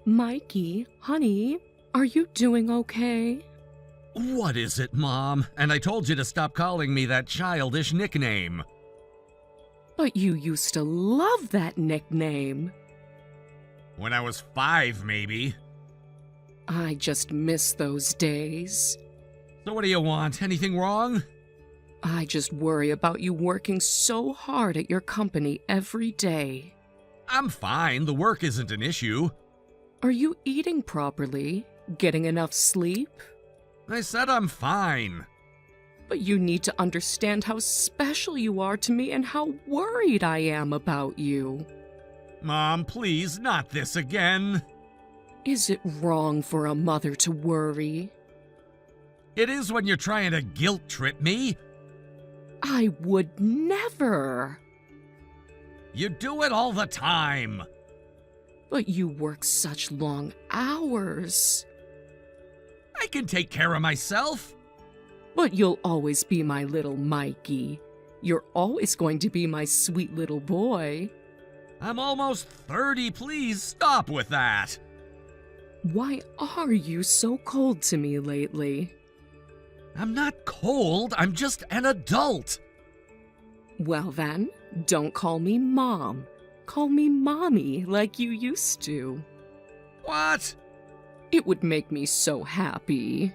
Mikey, honey, are you doing okay? What is it, Mom? And I told you to stop calling me that childish nickname. But you used to love that nickname. When I was 5, maybe. I just miss those days. So what do you want? Anything wrong? I just worry about you working so hard at your company every day. I'm fine. The work isn't an issue. Are you eating properly? Getting enough sleep? I said I'm fine. But you need to understand how special you are to me and how worried I am about you. Mom, please, not this again. Is it wrong for a mother to worry? It is when you're trying to guilt trip me. I would never. You do it all the time. But you work such long hours. I can take care of myself. But you'll always be my little Mikey. You're always going to be my sweet little boy. I'm almost 30. Please stop with that. Why are you so cold to me lately? I'm not cold. I'm just an adult. Well then, don't call me Mom. Call me Mommy like you used to. What? It would make me so happy.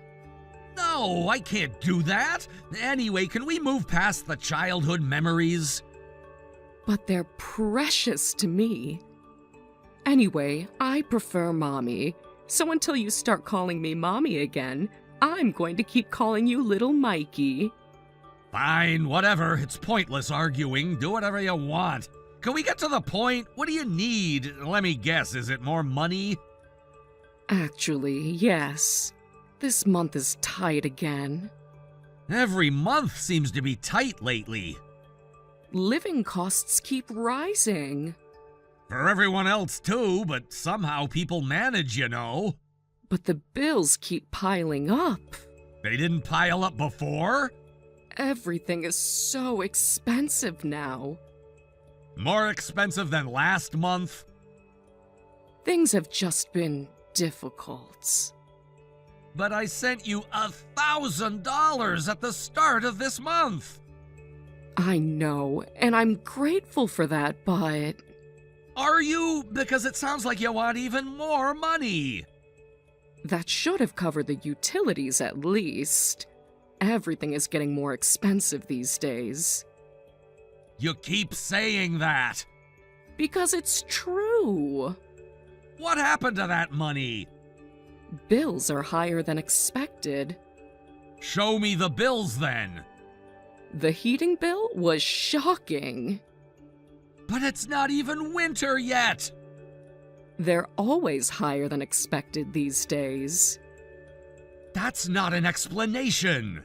No, I can't do that. Anyway, can we move past the childhood memories? But they're precious to me. Anyway, I prefer Mommy, so until you start calling me Mommy again, I'm going to keep calling you Little Mikey. Fine, whatever. It's pointless arguing. Do whatever you want. Can we get to the point? What do you need? Let me guess, is it more money? Actually, yes. This month is tight again. Every month seems to be tight lately. Living costs keep rising. For everyone else too, but somehow people manage, you know. But the bills keep piling up. They didn't pile up before? Everything is so expensive now. More expensive than last month? Things have just been difficult. But I sent you $1,000 at the start of this month. I know, and I'm grateful for that, but... Are you? Because it sounds like you want even more money. That should have covered the utilities at least. Everything is getting more expensive these days. You keep saying that. Because it's true. What happened to that money? Bills are higher than expected. Show me the bills then. The heating bill was shocking. But it's not even winter yet. They're always higher than expected these days. That's not an explanation.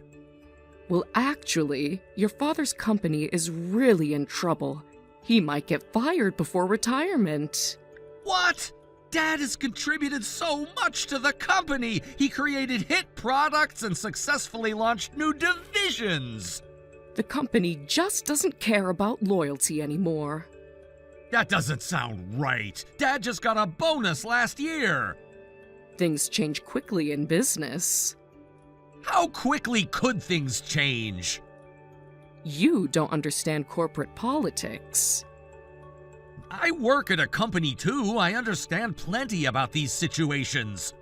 Well, actually, your father's company is really in trouble. He might get fired before retirement. What? Dad has contributed so much to the company. He created hit products and successfully launched new divisions. The company just doesn't care about loyalty anymore. That doesn't sound right. Dad just got a bonus last year. Things change quickly in business. How quickly could things change? You don't understand corporate politics. I work at a company too. I understand plenty about these situations.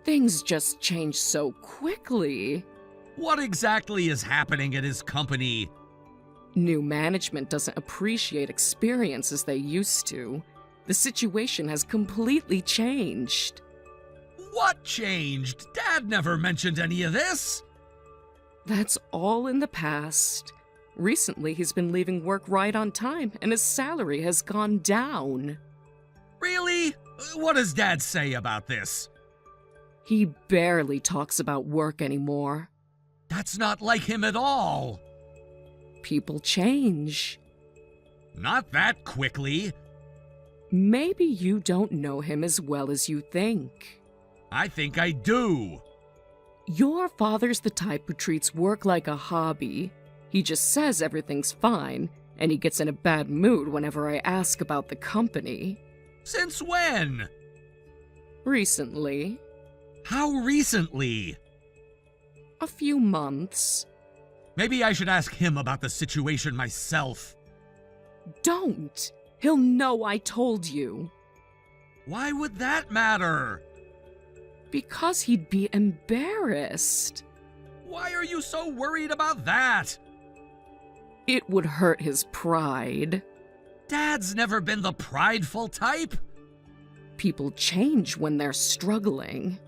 Things just change so quickly. What exactly is happening at his company? New management doesn't appreciate experience as they used to. The situation has completely changed. What changed? Dad never mentioned any of this. That's all in the past. Recently, he's been leaving work right on time, and his salary has gone down. Really? What does Dad say about this? He barely talks about work anymore. That's not like him at all. People change. Not that quickly. Maybe you don't know him as well as you think. I think I do. Your father's the type who treats work like a hobby. He just says everything's fine, and he gets in a bad mood whenever I ask about the company. Since when? Recently. How recently? A few months. Maybe I should ask him about the situation myself. Don't! He'll know I told you. Why would that matter? Because he'd be embarrassed. Why are you so worried about that? It would hurt his pride. Dad's never been the prideful type. People change when they're struggling.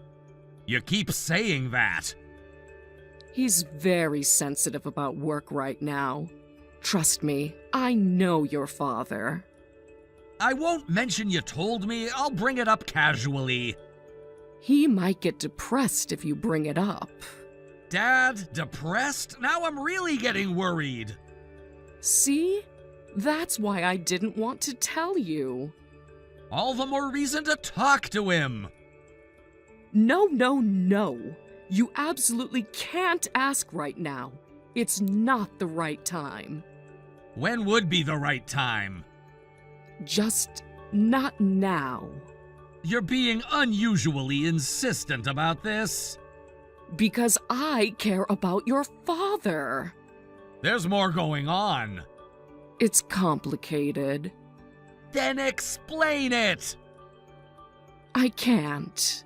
You keep saying that. He's very sensitive about work right now. Trust me, I know your father. I won't mention you told me. I'll bring it up casually. He might get depressed if you bring it up. Dad, depressed? Now I'm really getting worried. See? That's why I didn't want to tell you. All the more reason to talk to him. No, no, no. You absolutely can't ask right now. It's not the right time. When would be the right time? Just not now. You're being unusually insistent about this. Because I care about your father. There's more going on. It's complicated. Then explain it! I can't.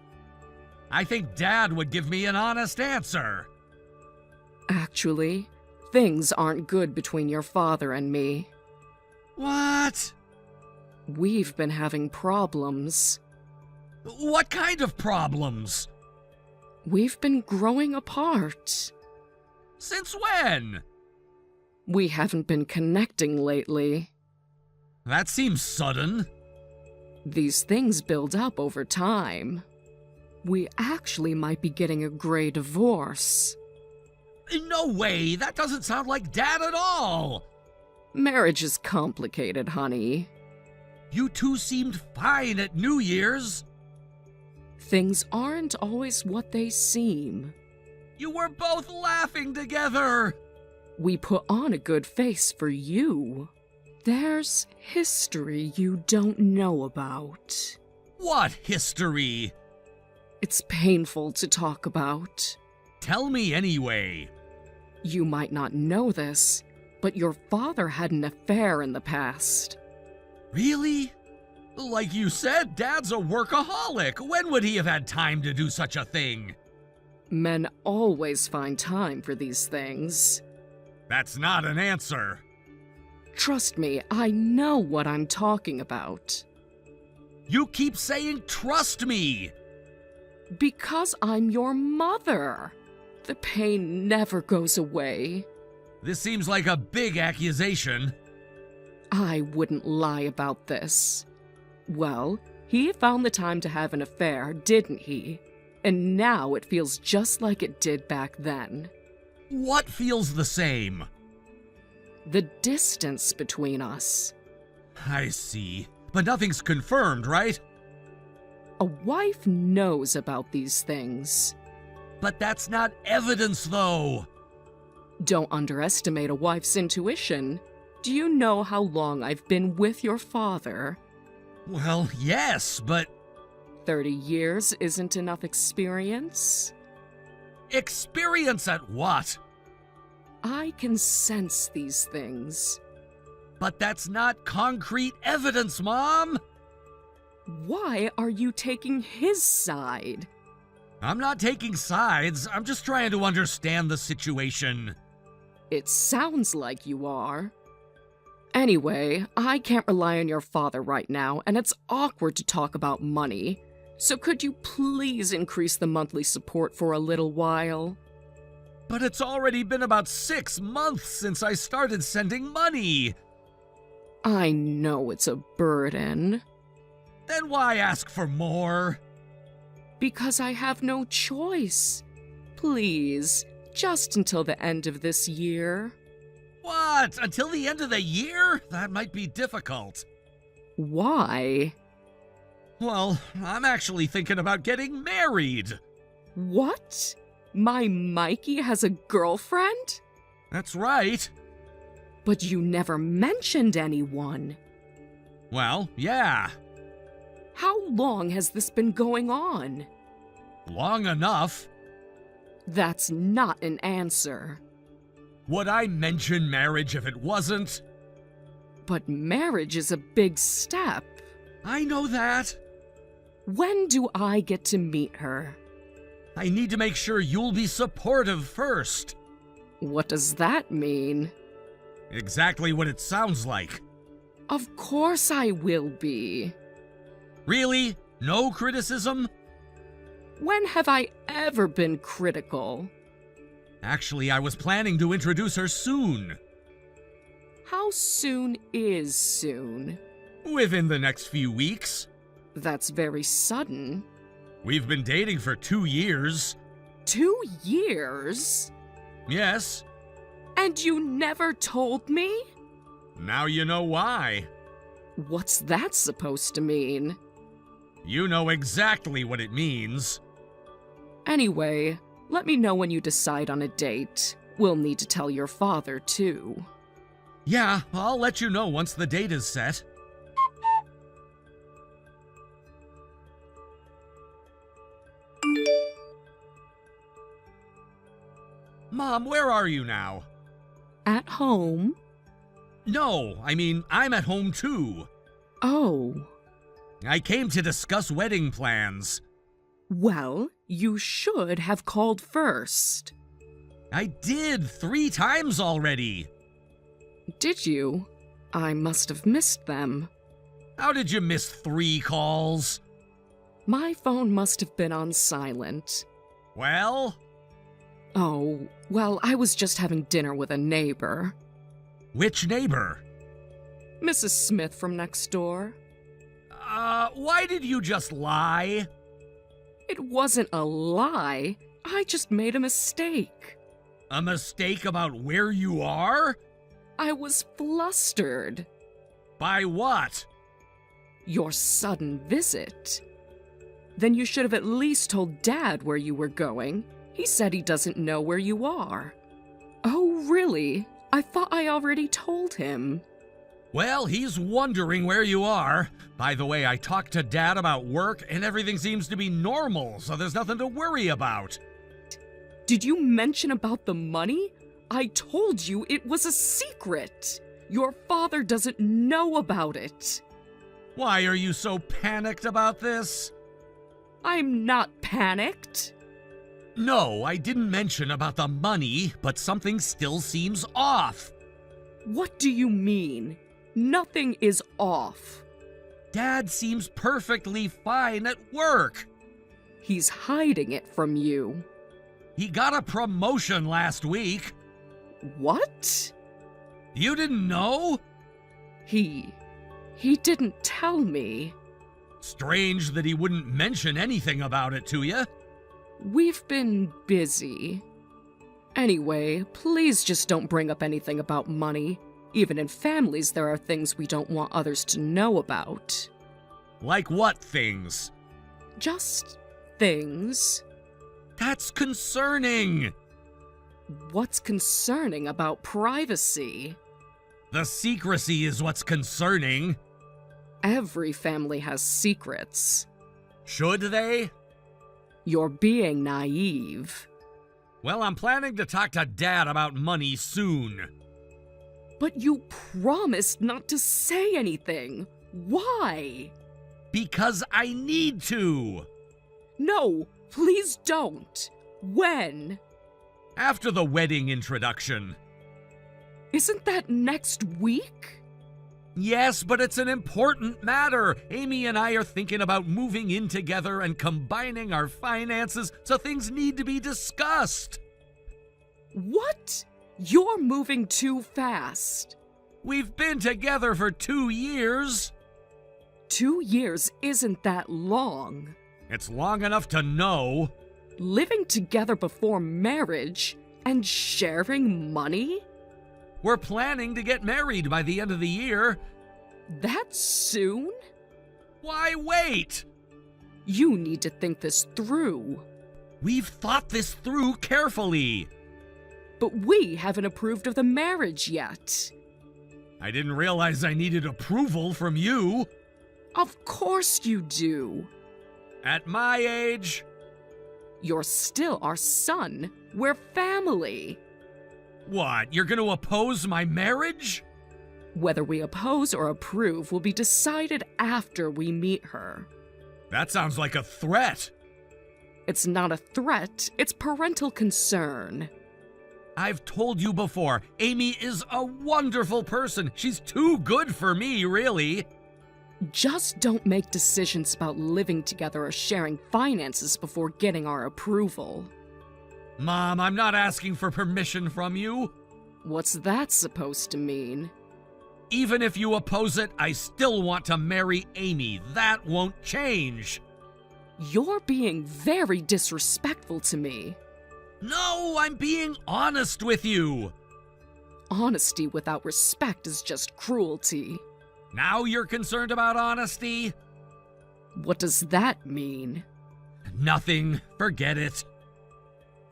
I think Dad would give me an honest answer. Actually, things aren't good between your father and me. What? We've been having problems. What kind of problems? We've been growing apart. Since when? We haven't been connecting lately. That seems sudden. These things build up over time. We actually might be getting a gray divorce. No way, that doesn't sound like Dad at all. Marriage is complicated, honey. You two seemed fine at New Year's. Things aren't always what they seem. You were both laughing together. We put on a good face for you. There's history you don't know about. What history? It's painful to talk about. Tell me anyway. You might not know this, but your father had an affair in the past. Really? Like you said, Dad's a workaholic. When would he have had time to do such a thing? Men always find time for these things. That's not an answer. Trust me, I know what I'm talking about. You keep saying trust me. Because I'm your mother. The pain never goes away. This seems like a big accusation. I wouldn't lie about this. Well, he found the time to have an affair, didn't he? And now it feels just like it did back then. What feels the same? The distance between us. I see. But nothing's confirmed, right? A wife knows about these things. But that's not evidence, though. Don't underestimate a wife's intuition. Do you know how long I've been with your father? Well, yes, but 30 years isn't enough experience? experience at what? I can sense these things. But that's not concrete evidence, Mom! Why are you taking his side? I'm not taking sides. I'm just trying to understand the situation. It sounds like you are. Anyway, I can't rely on your father right now, and it's awkward to talk about money. So could you please increase the monthly support for a little while? But it's already been about 6 months since I started sending money. I know it's a burden. Then why ask for more? Because I have no choice. Please, just until the end of this year. What? Until the end of the year? That might be difficult. Why? Well, I'm actually thinking about getting married. What? My Mikey has a girlfriend? That's right. But you never mentioned anyone. Well, yeah. How long has this been going on? Long enough. That's not an answer. Would I mention marriage if it wasn't? But marriage is a big step. I know that. When do I get to meet her? I need to make sure you'll be supportive first. What does that mean? Exactly what it sounds like. Of course I will be. Really? No criticism? When have I ever been critical? Actually, I was planning to introduce her soon. How soon is soon? Within the next few weeks. That's very sudden. We've been dating for 2 years. 2 years? Yes. And you never told me? Now you know why. What's that supposed to mean? You know exactly what it means. Anyway, let me know when you decide on a date. We'll need to tell your father, too. Yeah, I'll let you know once the date is set. Mom, where are you now? At home? No, I mean, I'm at home too. Oh. I came to discuss wedding plans. Well, you should have called first. I did 3 times already. Did you? I must have missed them. How did you miss 3 calls? My phone must have been on silent. Well? Oh, well, I was just having dinner with a neighbor. Which neighbor? Mrs. Smith from next door. Why did you just lie? It wasn't a lie. I just made a mistake. A mistake about where you are? I was flustered. By what? Your sudden visit. Then you should have at least told Dad where you were going. He said he doesn't know where you are. Oh, really? I thought I already told him. Well, he's wondering where you are. By the way, I talked to Dad about work and everything seems to be normal, so there's nothing to worry about. Did you mention about the money? I told you it was a secret. Your father doesn't know about it. Why are you so panicked about this? I'm not panicked. No, I didn't mention about the money, but something still seems off. What do you mean? Nothing is off. Dad seems perfectly fine at work. He's hiding it from you. He got a promotion last week. What? You didn't know? He didn't tell me. Strange that he wouldn't mention anything about it to you. We've been busy. Anyway, please just don't bring up anything about money. Even in families, there are things we don't want others to know about. Like what things? Just things. That's concerning. What's concerning about privacy? The secrecy is what's concerning. Every family has secrets. Should they? You're being naive. Well, I'm planning to talk to Dad about money soon. But you promised not to say anything. Why? Because I need to. No, please don't. When? After the wedding introduction. Isn't that next week? Yes, but it's an important matter. Amy and I are thinking about moving in together and combining our finances, so things need to be discussed. What? You're moving too fast. We've been together for 2 years. 2 years isn't that long. It's long enough to know. Living together before marriage and sharing money? We're planning to get married by the end of the year. That soon? Why wait? You need to think this through. We've thought this through carefully. But we haven't approved of the marriage yet. I didn't realize I needed approval from you. Of course you do. At my age? You're still our son. We're family. What, you're gonna oppose my marriage? Whether we oppose or approve will be decided after we meet her. That sounds like a threat. It's not a threat, it's parental concern. I've told you before, Amy is a wonderful person. She's too good for me, really. Just don't make decisions about living together or sharing finances before getting our approval. Mom, I'm not asking for permission from you. What's that supposed to mean? Even if you oppose it, I still want to marry Amy. That won't change. You're being very disrespectful to me. No, I'm being honest with you. Honesty without respect is just cruelty. Now you're concerned about honesty? What does that mean? Nothing. Forget it.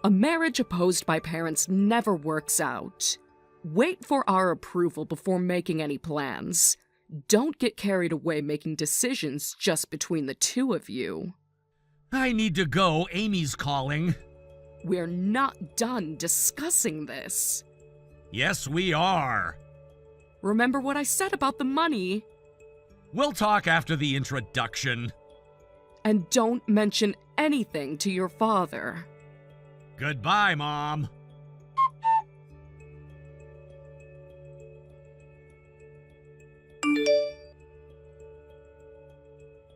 A marriage opposed by parents never works out. Wait for our approval before making any plans. Don't get carried away making decisions just between the two of you. I need to go. Amy's calling. We're not done discussing this. Yes, we are. Remember what I said about the money? We'll talk after the introduction. And don't mention anything to your father. Goodbye, Mom.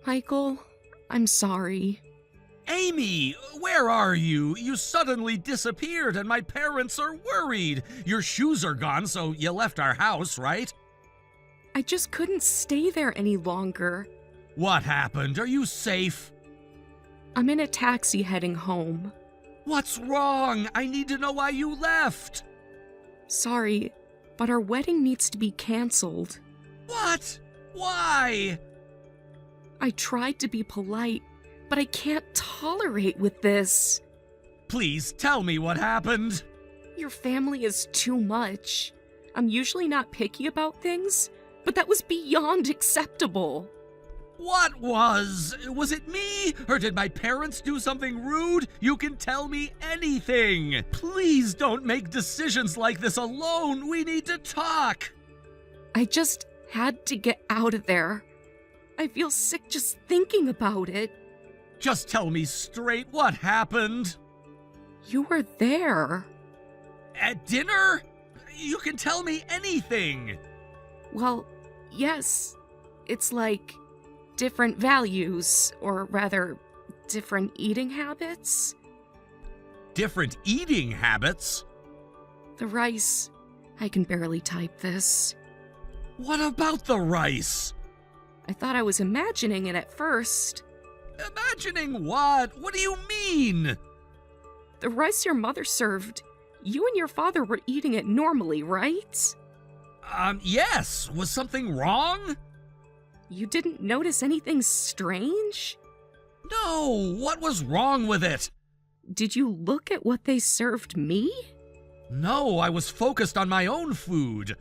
Michael, I'm sorry. Amy, where are you? You suddenly disappeared and my parents are worried. Your shoes are gone, so you left our house, right? I just couldn't stay there any longer. What happened? Are you safe? I'm in a taxi heading home. What's wrong? I need to know why you left. Sorry, but our wedding needs to be canceled. What? Why? I tried to be polite, but I can't tolerate with this. Please tell me what happened. Your family is too much. I'm usually not picky about things, but that was beyond acceptable. What was? Was it me? Or did my parents do something rude? You can tell me anything. Please don't make decisions like this alone. We need to talk. I just had to get out of there. I feel sick just thinking about it. Just tell me straight what happened. You were there. At dinner? You can tell me anything. Well, yes. It's like different values, or rather, different eating habits. Different eating habits? The rice. I can barely type this. What about the rice? I thought I was imagining it at first. Imagining what? What do you mean? The rice your mother served, you and your father were eating it normally, right? Yes. Was something wrong? You didn't notice anything strange? No. What was wrong with it? Did you look at what they served me? No, I was focused on my own food.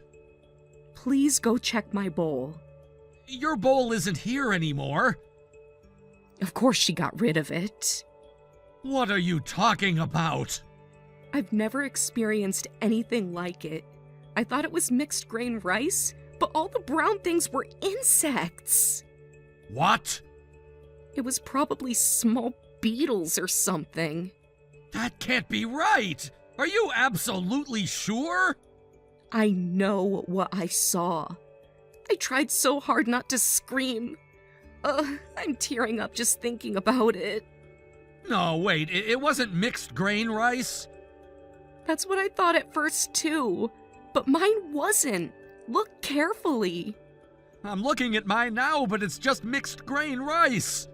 Please go check my bowl. Your bowl isn't here anymore. Of course she got rid of it. What are you talking about? I've never experienced anything like it. I thought it was mixed grain rice, but all the brown things were insects. What? It was probably small beetles or something. That can't be right. Are you absolutely sure? I know what I saw. I tried so hard not to scream. I'm tearing up just thinking about it. No, wait, it wasn't mixed grain rice? That's what I thought at first, too. But mine wasn't. Look carefully. I'm looking at mine now, but it's just mixed grain rice.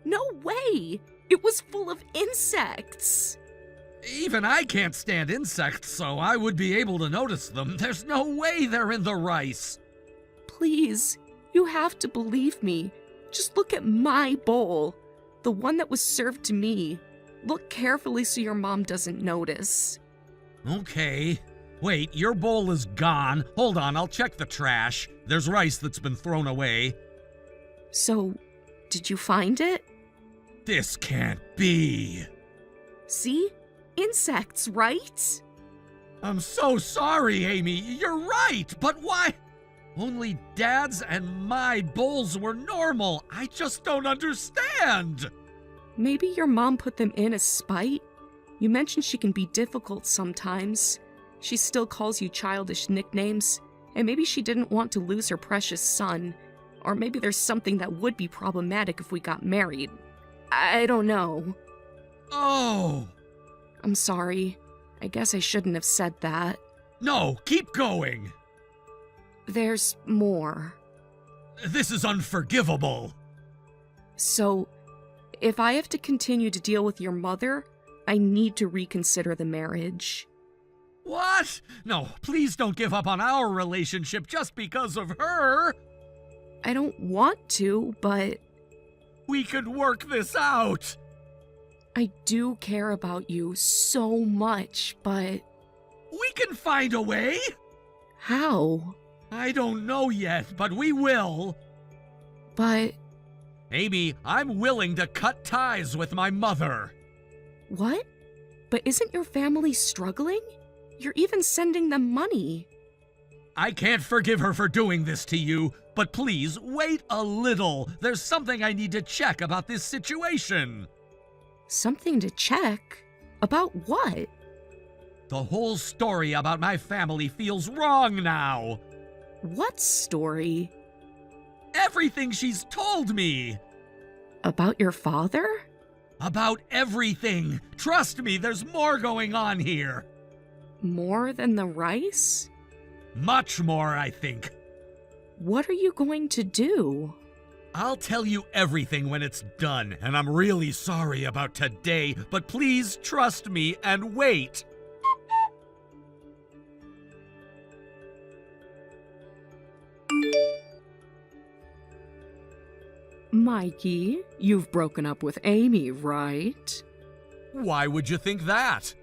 No way! It was full of insects. Even I can't stand insects, so I would be able to notice them. There's no way they're in the rice. Please, you have to believe me. Just look at my bowl. The one that was served to me. Look carefully so your mom doesn't notice. Okay. Wait, your bowl is gone. Hold on, I'll check the trash. There's rice that's been thrown away. So, did you find it? This can't be. See? Insects, right? I'm so sorry, Amy. You're right, but why? Only Dad's and my bowls were normal. I just don't understand. Maybe your mom put them in as spite? You mentioned she can be difficult sometimes. She still calls you childish nicknames, and maybe she didn't want to lose her precious son. Or maybe there's something that would be problematic if we got married. I don't know. Oh. I'm sorry. I guess I shouldn't have said that. No, keep going. There's more. This is unforgivable. So, if I have to continue to deal with your mother, I need to reconsider the marriage. What? No, please don't give up on our relationship just because of her. I don't want to, but We could work this out. I do care about you so much, but We can find a way. how? I don't know yet, but we will. But Amy, I'm willing to cut ties with my mother. what? But isn't your family struggling? You're even sending them money. I can't forgive her for doing this to you, but please wait a little. There's something I need to check about this situation. Something to check? About what? The whole story about my family feels wrong now. What story? Everything she's told me. About your father? About everything. Trust me, there's more going on here. More than the rice? Much more, I think. What are you going to do? I'll tell you everything when it's done, and I'm really sorry about today, but please trust me and wait. Mikey, you've broken up with Amy, right? Why would you think that?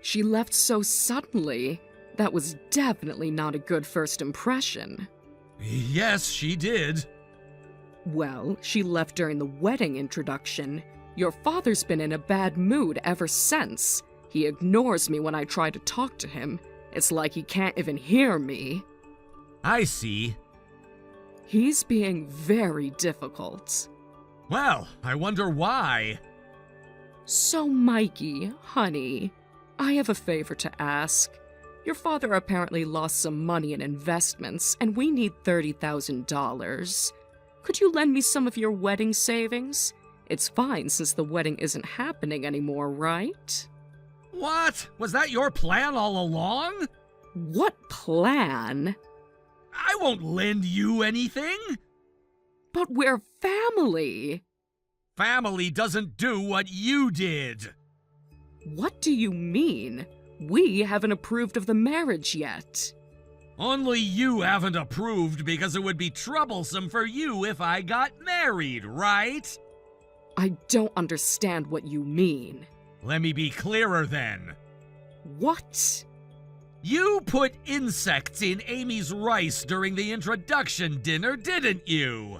She left so suddenly. That was definitely not a good first impression. Yes, she did. Well, she left during the wedding introduction. Your father's been in a bad mood ever since. He ignores me when I try to talk to him. It's like he can't even hear me. I see. He's being very difficult. Well, I wonder why. So, Mikey, honey, I have a favor to ask. Your father apparently lost some money in investments, and we need $30,000. Could you lend me some of your wedding savings? It's fine since the wedding isn't happening anymore, right? What? Was that your plan all along? What plan? I won't lend you anything. But we're family. Family doesn't do what you did. What do you mean? We haven't approved of the marriage yet. Only you haven't approved because it would be troublesome for you if I got married, right? I don't understand what you mean. Let me be clearer then. What? You put insects in Amy's rice during the introduction dinner, didn't you?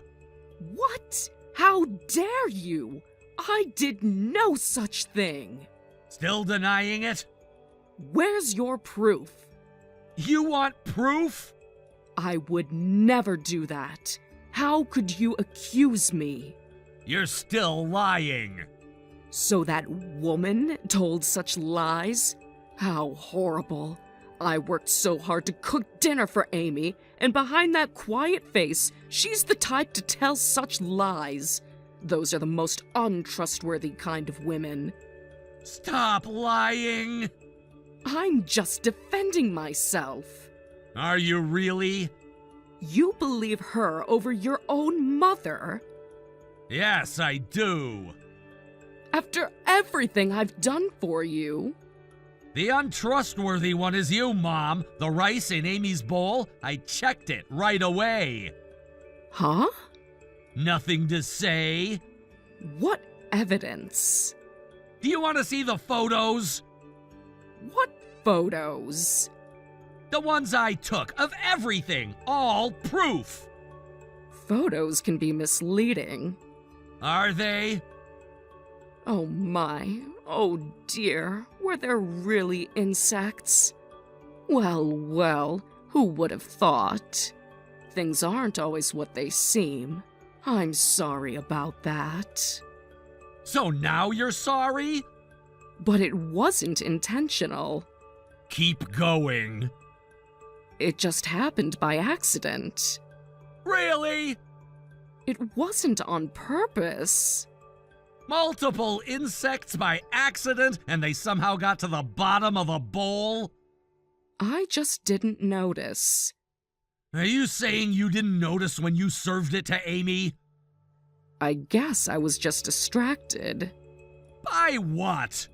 What? How dare you? I did no such thing. Still denying it? Where's your proof? You want proof? I would never do that. How could you accuse me? You're still lying. So that woman told such lies? How horrible. I worked so hard to cook dinner for Amy, and behind that quiet face, she's the type to tell such lies. Those are the most untrustworthy kind of women. Stop lying. I'm just defending myself. Are you really? You believe her over your own mother? Yes, I do. After everything I've done for you? The untrustworthy one is you, Mom. The rice in Amy's bowl, I checked it right away. Huh? Nothing to say? What evidence? Do you want to see the photos? What photos? The ones I took of everything. All proof. photos can be misleading. Are they? Oh my, oh dear, were there really insects? Well, well, who would have thought? Things aren't always what they seem. I'm sorry about that. So now you're sorry? But it wasn't intentional. Keep going. It just happened by accident. Really? It wasn't on purpose. Multiple insects by accident, and they somehow got to the bottom of the bowl? I just didn't notice. Are you saying you didn't notice when you served it to Amy? I guess I was just distracted. By what?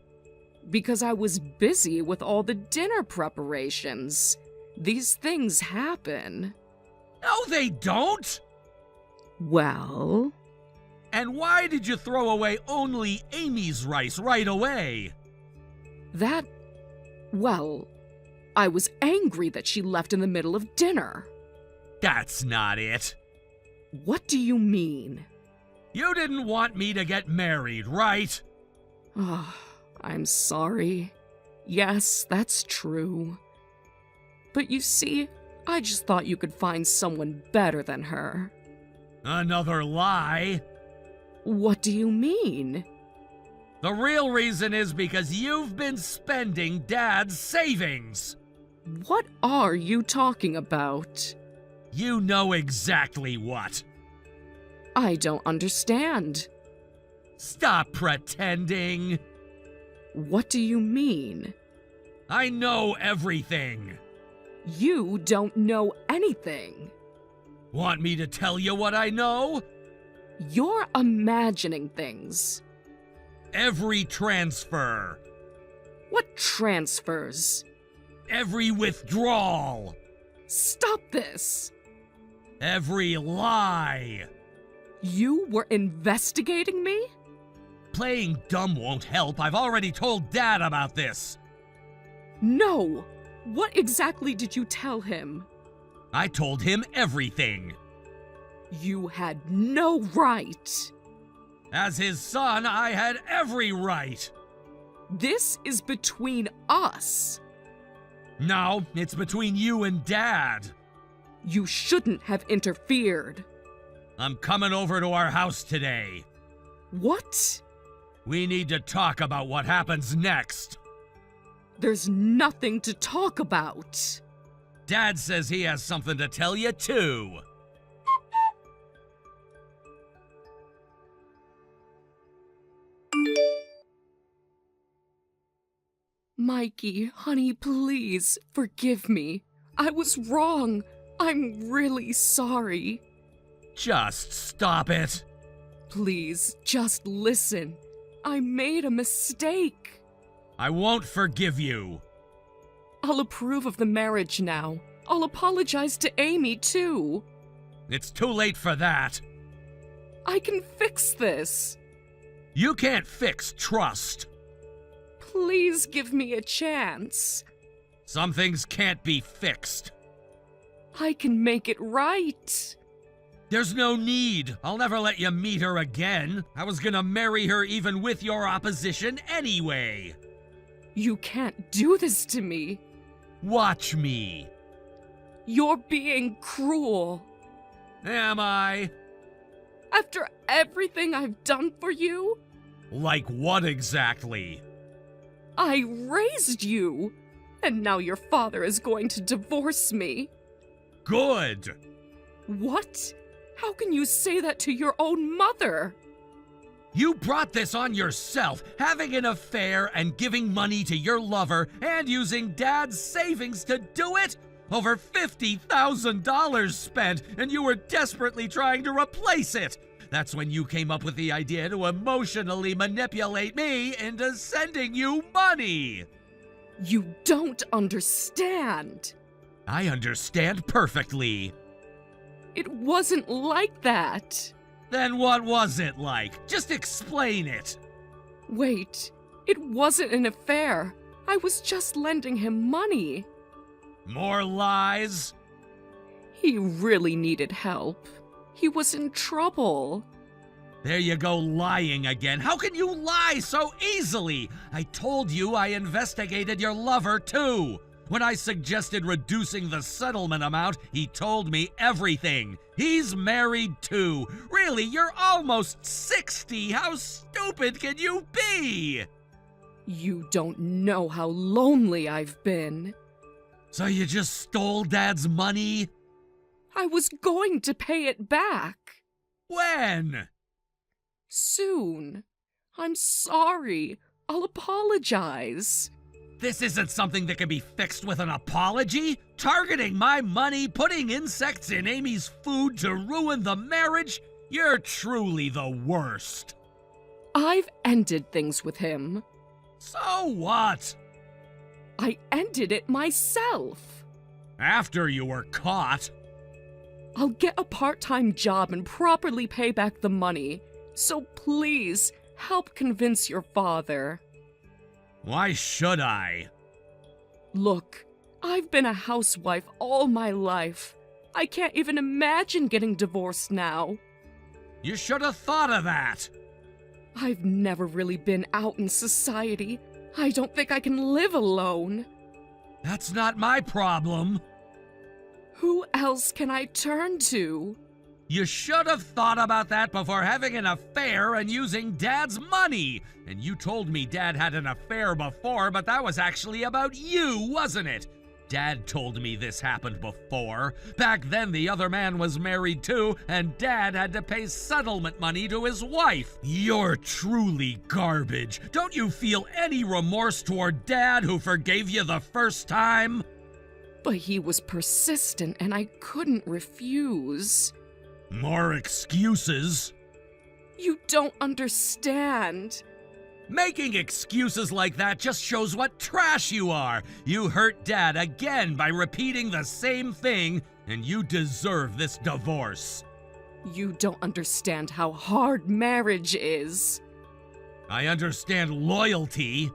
Because I was busy with all the dinner preparations. These things happen. No, they don't! Well? And why did you throw away only Amy's rice right away? Well, I was angry that she left in the middle of dinner. That's not it. What do you mean? You didn't want me to get married, right? Oh, I'm sorry. Yes, that's true. But you see, I just thought you could find someone better than her. Another lie. What do you mean? The real reason is because you've been spending Dad's savings. What are you talking about? You know exactly what. I don't understand. Stop pretending. What do you mean? I know everything. You don't know anything. Want me to tell you what I know? You're imagining things. Every transfer. What transfers? Every withdrawal. Stop this! Every lie. You were investigating me? Playing dumb won't help. I've already told Dad about this. No! What exactly did you tell him? I told him everything. You had no right. As his son, I had every right. This is between us. No, it's between you and Dad. You shouldn't have interfered. I'm coming over to our house today. What? We need to talk about what happens next. There's nothing to talk about. Dad says he has something to tell you, too. Mikey, honey, please, forgive me. I was wrong. I'm really sorry. Just stop it. Please, just listen. I made a mistake. I won't forgive you. I'll approve of the marriage now. I'll apologize to Amy, too. It's too late for that. I can fix this. You can't fix trust. Please give me a chance. Some things can't be fixed. I can make it right. There's no need. I'll never let you meet her again. I was gonna marry her even with your opposition anyway. You can't do this to me. Watch me. You're being cruel. Am I? After everything I've done for you, Like what exactly? I raised you. And now your father is going to divorce me. Good. What? How can you say that to your own mother? You brought this on yourself, having an affair and giving money to your lover and using Dad's savings to do it? Over $50,000 spent, and you were desperately trying to replace it. That's when you came up with the idea to emotionally manipulate me into sending you money. You don't understand. I understand perfectly. It wasn't like that. Then what was it like? Just explain it. Wait, it wasn't an affair. I was just lending him money. More lies? He really needed help. He was in trouble. There you go, lying again. How can you lie so easily? I told you I investigated your lover, too. When I suggested reducing the settlement amount, he told me everything. He's married, too. Really, you're almost 60. How stupid can you be? You don't know how lonely I've been. So you just stole Dad's money? I was going to pay it back. When? Soon. I'm sorry. I'll apologize. This isn't something that can be fixed with an apology. Targeting my money, putting insects in Amy's food to ruin the marriage? You're truly the worst. I've ended things with him. So what? I ended it myself. After you were caught. I'll get a part-time job and properly pay back the money. So please, help convince your father. Why should I? Look, I've been a housewife all my life. I can't even imagine getting divorced now. You should have thought of that. I've never really been out in society. I don't think I can live alone. That's not my problem. Who else can I turn to? You should have thought about that before having an affair and using Dad's money. And you told me Dad had an affair before, but that was actually about you, wasn't it? Dad told me this happened before. Back then, the other man was married too, and Dad had to pay settlement money to his wife. You're truly garbage. Don't you feel any remorse toward Dad who forgave you the first time? But he was persistent and I couldn't refuse. More excuses? You don't understand. Making excuses like that just shows what trash you are. You hurt Dad again by repeating the same thing, and you deserve this divorce. You don't understand how hard marriage is. I understand loyalty.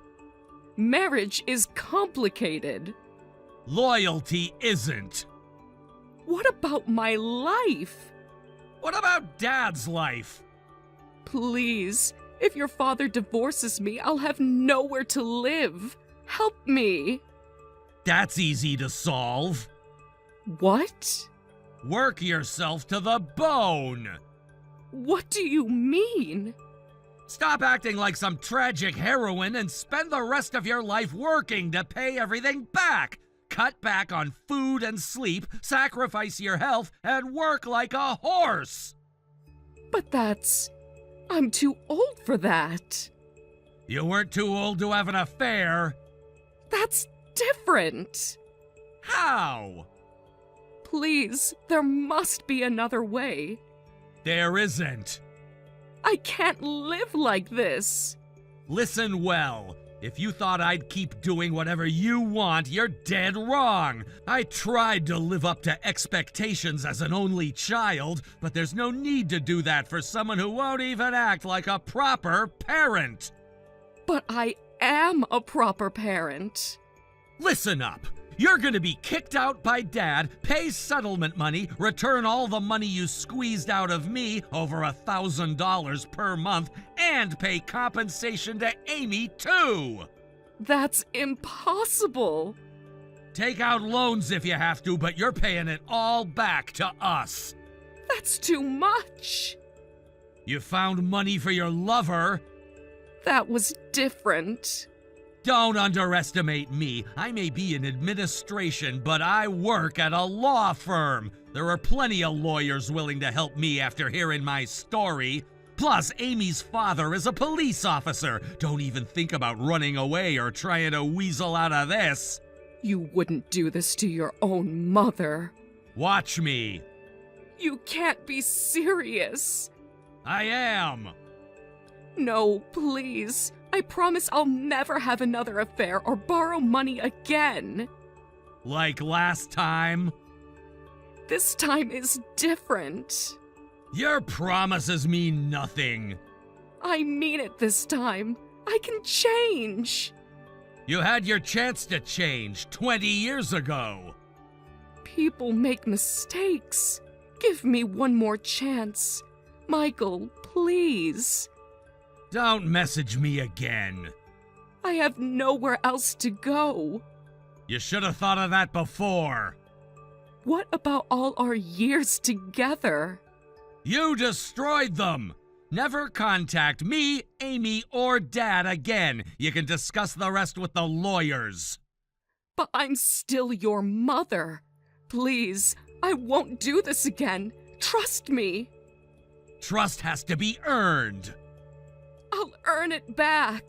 Marriage is complicated. Loyalty isn't. What about my life? What about Dad's life? Please, if your father divorces me, I'll have nowhere to live. Help me. That's easy to solve. What? Work yourself to the bone. What do you mean? Stop acting like some tragic heroine and spend the rest of your life working to pay everything back. Cut back on food and sleep, sacrifice your health, and work like a horse. But I'm too old for that. You weren't too old to have an affair. That's different. How? Please, there must be another way. There isn't. I can't live like this. Listen well. If you thought I'd keep doing whatever you want, you're dead wrong. I tried to live up to expectations as an only child, but there's no need to do that for someone who won't even act like a proper parent. But I am a proper parent. Listen up. You're gonna be kicked out by Dad, pay settlement money, return all the money you squeezed out of me, over $1,000 per month, and pay compensation to Amy, too! That's impossible! Take out loans if you have to, but you're paying it all back to us. That's too much! You found money for your lover. That was different. Don't underestimate me. I may be in administration, but I work at a law firm. There are plenty of lawyers willing to help me after hearing my story. Plus, Amy's father is a police officer. Don't even think about running away or trying to weasel out of this. You wouldn't do this to your own mother. Watch me. You can't be serious. I am. No, please. I promise I'll never have another affair or borrow money again. Like last time? This time is different. Your promises mean nothing. I mean it this time. I can change. You had your chance to change 20 years ago. People make mistakes. Give me one more chance. Michael, please. Don't message me again. I have nowhere else to go. You should have thought of that before. What about all our years together? You destroyed them. Never contact me, Amy, or Dad again. You can discuss the rest with the lawyers. But I'm still your mother. Please, I won't do this again. Trust me. Trust has to be earned. I'll earn it back.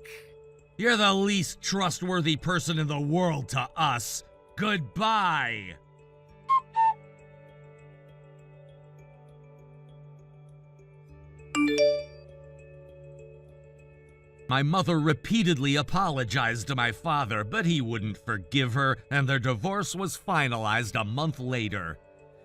You're the least trustworthy person in the world to us. Goodbye. My mother repeatedly apologized to my father, but he wouldn't forgive her, and their divorce was finalized a month later.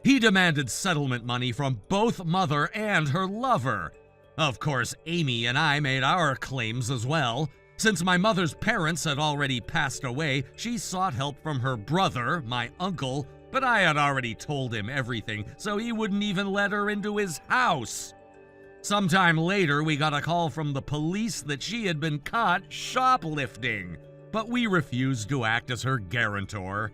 He demanded settlement money from both mother and her lover. Of course, Amy and I made our claims as well. Since my mother's parents had already passed away, she sought help from her brother, my uncle, but I had already told him everything, so he wouldn't even let her into his house. Sometime later, we got a call from the police that she had been caught shoplifting, but we refused to act as her guarantor.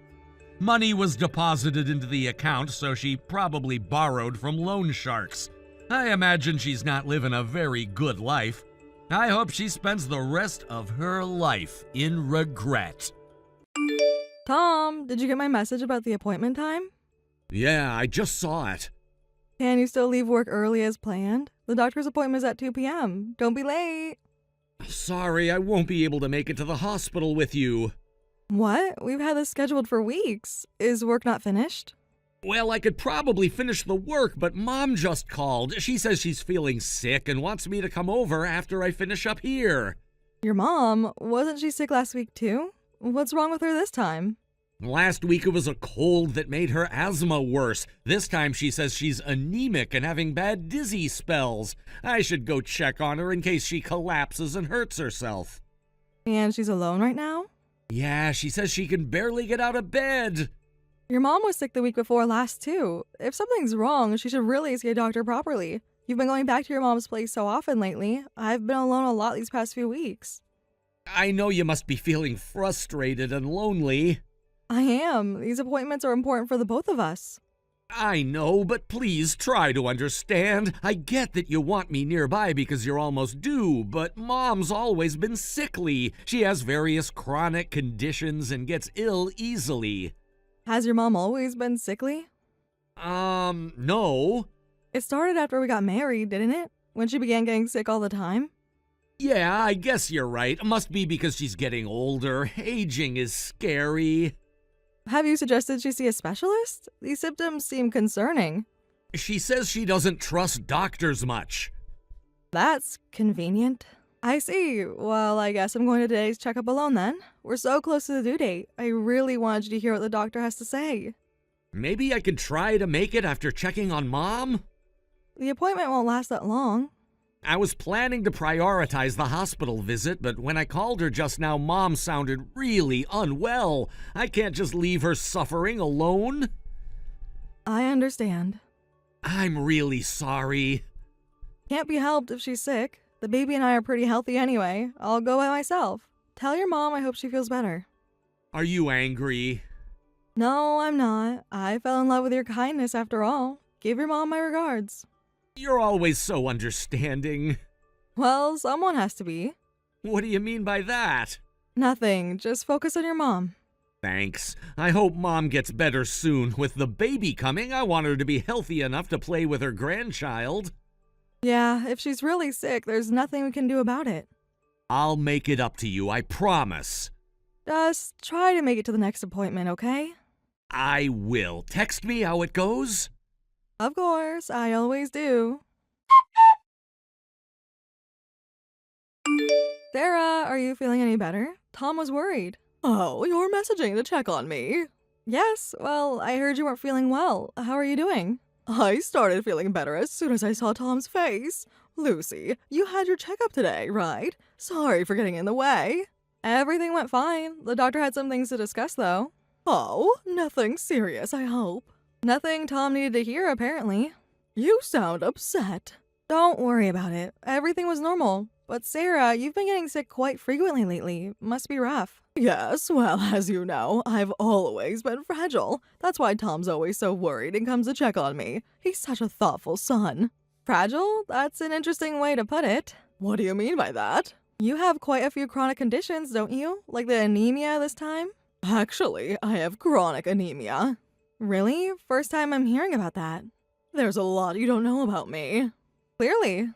Money was deposited into the account, so she probably borrowed from loan sharks. I imagine she's not living a very good life. I hope she spends the rest of her life in regret. Tom, did you get my message about the appointment time? Yeah, I just saw it. Can you still leave work early as planned? The doctor's appointment is at 2 p.m. Don't be late. Sorry, I won't be able to make it to the hospital with you. What? We've had this scheduled for weeks. Is work not finished? Well, I could probably finish the work, but Mom just called. She says she's feeling sick and wants me to come over after I finish up here. Your mom? Wasn't she sick last week too? What's wrong with her this time? Last week it was a cold that made her asthma worse. This time she says she's anemic and having bad dizzy spells. I should go check on her in case she collapses and hurts herself. And she's alone right now? Yeah, she says she can barely get out of bed. Your mom was sick the week before last too. If something's wrong, she should really see a doctor properly. You've been going back to your mom's place so often lately. I've been alone a lot these past few weeks. I know you must be feeling frustrated and lonely. I am. These appointments are important for the both of us. I know, but please try to understand. I get that you want me nearby because you're almost due, but Mom's always been sickly. She has various chronic conditions and gets ill easily. Has your mom always been sickly? No. It started after we got married, didn't it? When she began getting sick all the time? Yeah, I guess you're right. Must be because she's getting older. Aging is scary. Have you suggested she see a specialist? These symptoms seem concerning. She says she doesn't trust doctors much. That's convenient. I see. Well, I guess I'm going to today's checkup alone then. We're so close to the due date. I really wanted you to hear what the doctor has to say. Maybe I could try to make it after checking on Mom? The appointment won't last that long. I was planning to prioritize the hospital visit, but when I called her just now, Mom sounded really unwell. I can't just leave her suffering alone. I understand. I'm really sorry. Can't be helped if she's sick. The baby and I are pretty healthy anyway. I'll go by myself. Tell your mom I hope she feels better. Are you angry? No, I'm not. I fell in love with your kindness after all. Give your mom my regards. You're always so understanding. Well, someone has to be. What do you mean by that? Nothing. Just focus on your mom. Thanks. I hope Mom gets better soon. With the baby coming, I want her to be healthy enough to play with her grandchild. Yeah, if she's really sick, there's nothing we can do about it. I'll make it up to you, I promise. Just try to make it to the next appointment, okay? I will. Text me how it goes. Of course, I always do. Sarah, are you feeling any better? Tom was worried. Oh, you're messaging to check on me? Yes, well, I heard you weren't feeling well. How are you doing? I started feeling better as soon as I saw Tom's face. Lucy, you had your checkup today, right? Sorry for getting in the way. Everything went fine. The doctor had some things to discuss, though. Oh, nothing serious, I hope. Nothing Tom needed to hear, apparently. You sound upset. Don't worry about it. Everything was normal. But Sarah, you've been getting sick quite frequently lately. Must be rough. Yes, well, as you know, I've always been fragile. That's why Tom's always so worried and comes to check on me. He's such a thoughtful son. Fragile? That's an interesting way to put it. What do you mean by that? You have quite a few chronic conditions, don't you? Like the anemia this time? Actually, I have chronic anemia. Really? First time I'm hearing about that. There's a lot you don't know about me. Clearly.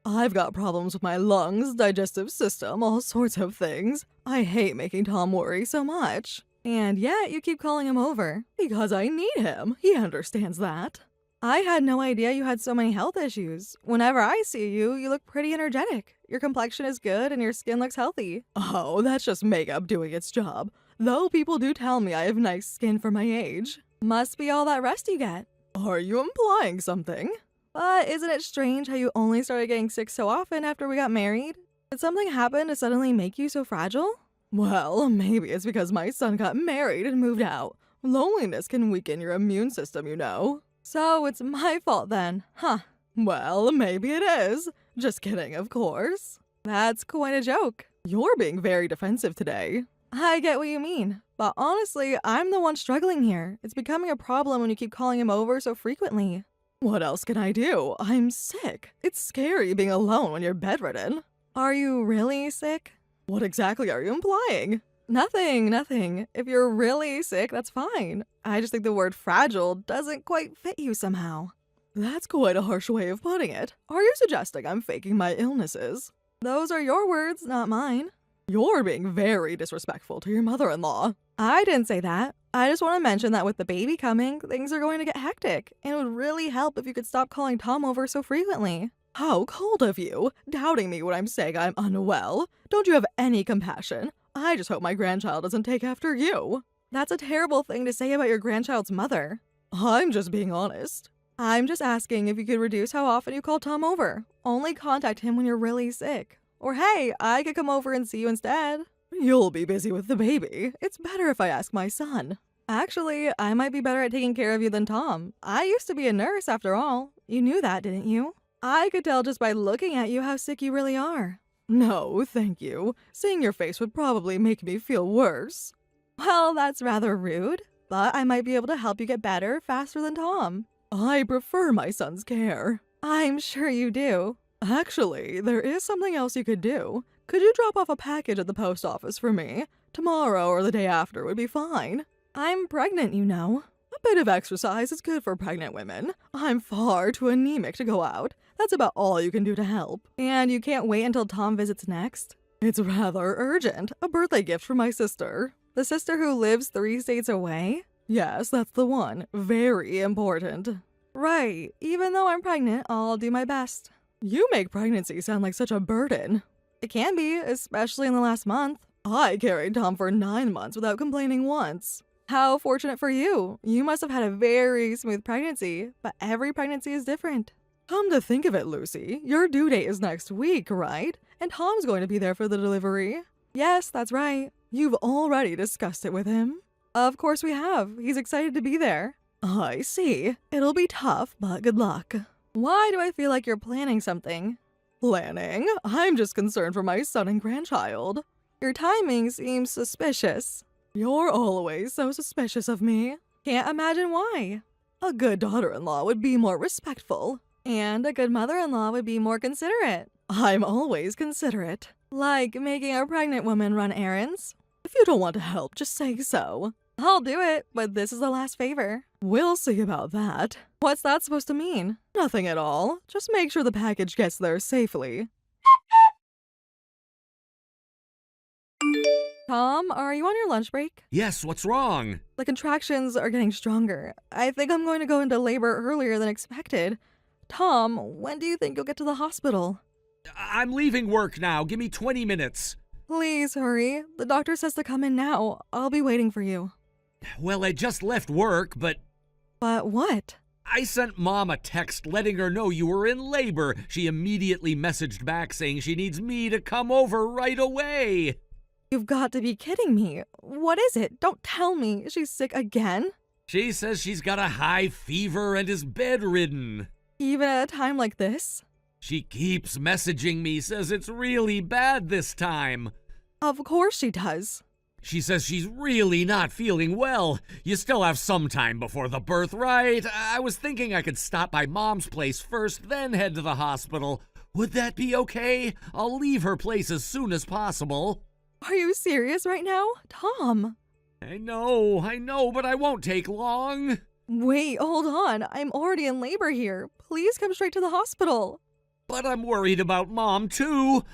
I've got problems with my lungs, digestive system, all sorts of things. I hate making Tom worry so much. And yet you keep calling him over. Because I need him. He understands that. I had no idea you had so many health issues. Whenever I see you, you look pretty energetic. Your complexion is good and your skin looks healthy. Oh, that's just makeup doing its job. Though people do tell me I have nice skin for my age. Must be all that rest you get. Are you implying something? But isn't it strange how you only started getting sick so often after we got married? Did something happen to suddenly make you so fragile? Well, maybe it's because my son got married and moved out. Loneliness can weaken your immune system, you know. So it's my fault then, huh? Well, maybe it is. Just kidding, of course. That's quite a joke. You're being very defensive today. I get what you mean, but honestly, I'm the one struggling here. It's becoming a problem when you keep calling him over so frequently. What else can I do? I'm sick. It's scary being alone when you're bedridden. Are you really sick? What exactly are you implying? Nothing. If you're really sick, that's fine. I just think the word fragile doesn't quite fit you somehow. That's quite a harsh way of putting it. Are you suggesting I'm faking my illnesses? Those are your words, not mine. You're being very disrespectful to your mother-in-law. I didn't say that. I just want to mention that with the baby coming, things are going to get hectic, and it would really help if you could stop calling Tom over so frequently. How cold of you, doubting me when I'm saying I'm unwell. Don't you have any compassion? I just hope my grandchild doesn't take after you. That's a terrible thing to say about your grandchild's mother. I'm just being honest. I'm just asking if you could reduce how often you call Tom over. Only contact him when you're really sick. Or hey, I could come over and see you instead. You'll be busy with the baby. It's better if I ask my son. Actually, I might be better at taking care of you than Tom. I used to be a nurse after all. You knew that, didn't you? I could tell just by looking at you how sick you really are. No, thank you. Seeing your face would probably make me feel worse. Well, that's rather rude, but I might be able to help you get better faster than Tom. I prefer my son's care. I'm sure you do. Actually, there is something else you could do. Could you drop off a package at the post office for me? Tomorrow or the day after would be fine. I'm pregnant, you know. A bit of exercise is good for pregnant women. I'm far too anemic to go out. That's about all you can do to help. And you can't wait until Tom visits next? It's rather urgent. A birthday gift for my sister. The sister who lives 3 states away? Yes, that's the one. Very important. Right. Even though I'm pregnant, I'll do my best. You make pregnancy sound like such a burden. It can be, especially in the last month. I carried Tom for 9 months without complaining once. How fortunate for you. You must have had a very smooth pregnancy, but every pregnancy is different. Come to think of it, Lucy, your due date is next week, right? And Tom's going to be there for the delivery. Yes, that's right. You've already discussed it with him. Of course we have. He's excited to be there. I see. It'll be tough, but good luck. Why do I feel like you're planning something? Planning? I'm just concerned for my son and grandchild. Your timing seems suspicious. You're always so suspicious of me. Can't imagine why. A good daughter-in-law would be more respectful. And a good mother-in-law would be more considerate. I'm always considerate. Like making a pregnant woman run errands. If you don't want to help, just say so. I'll do it, but this is the last favor. We'll see about that. What's that supposed to mean? Nothing at all. Just make sure the package gets there safely. Tom, are you on your lunch break? Yes, what's wrong? The contractions are getting stronger. I think I'm going to go into labor earlier than expected. Tom, when do you think you'll get to the hospital? I'm leaving work now. Give me 20 minutes. Please hurry. The doctor says to come in now. I'll be waiting for you. Well, I just left work, but... But what? I sent Mom a text letting her know you were in labor. She immediately messaged back saying she needs me to come over right away. You've got to be kidding me. What is it? Don't tell me. She's sick again? She says she's got a high fever and is bedridden. Even at a time like this? She keeps messaging me, says it's really bad this time. Of course she does. She says she's really not feeling well. You still have some time before the birth, right? I was thinking I could stop by Mom's place first, then head to the hospital. Would that be okay? I'll leave her place as soon as possible. Are you serious right now? Tom. I know, but I won't take long. Wait, hold on. I'm already in labor here. Please come straight to the hospital. But I'm worried about Mom, too.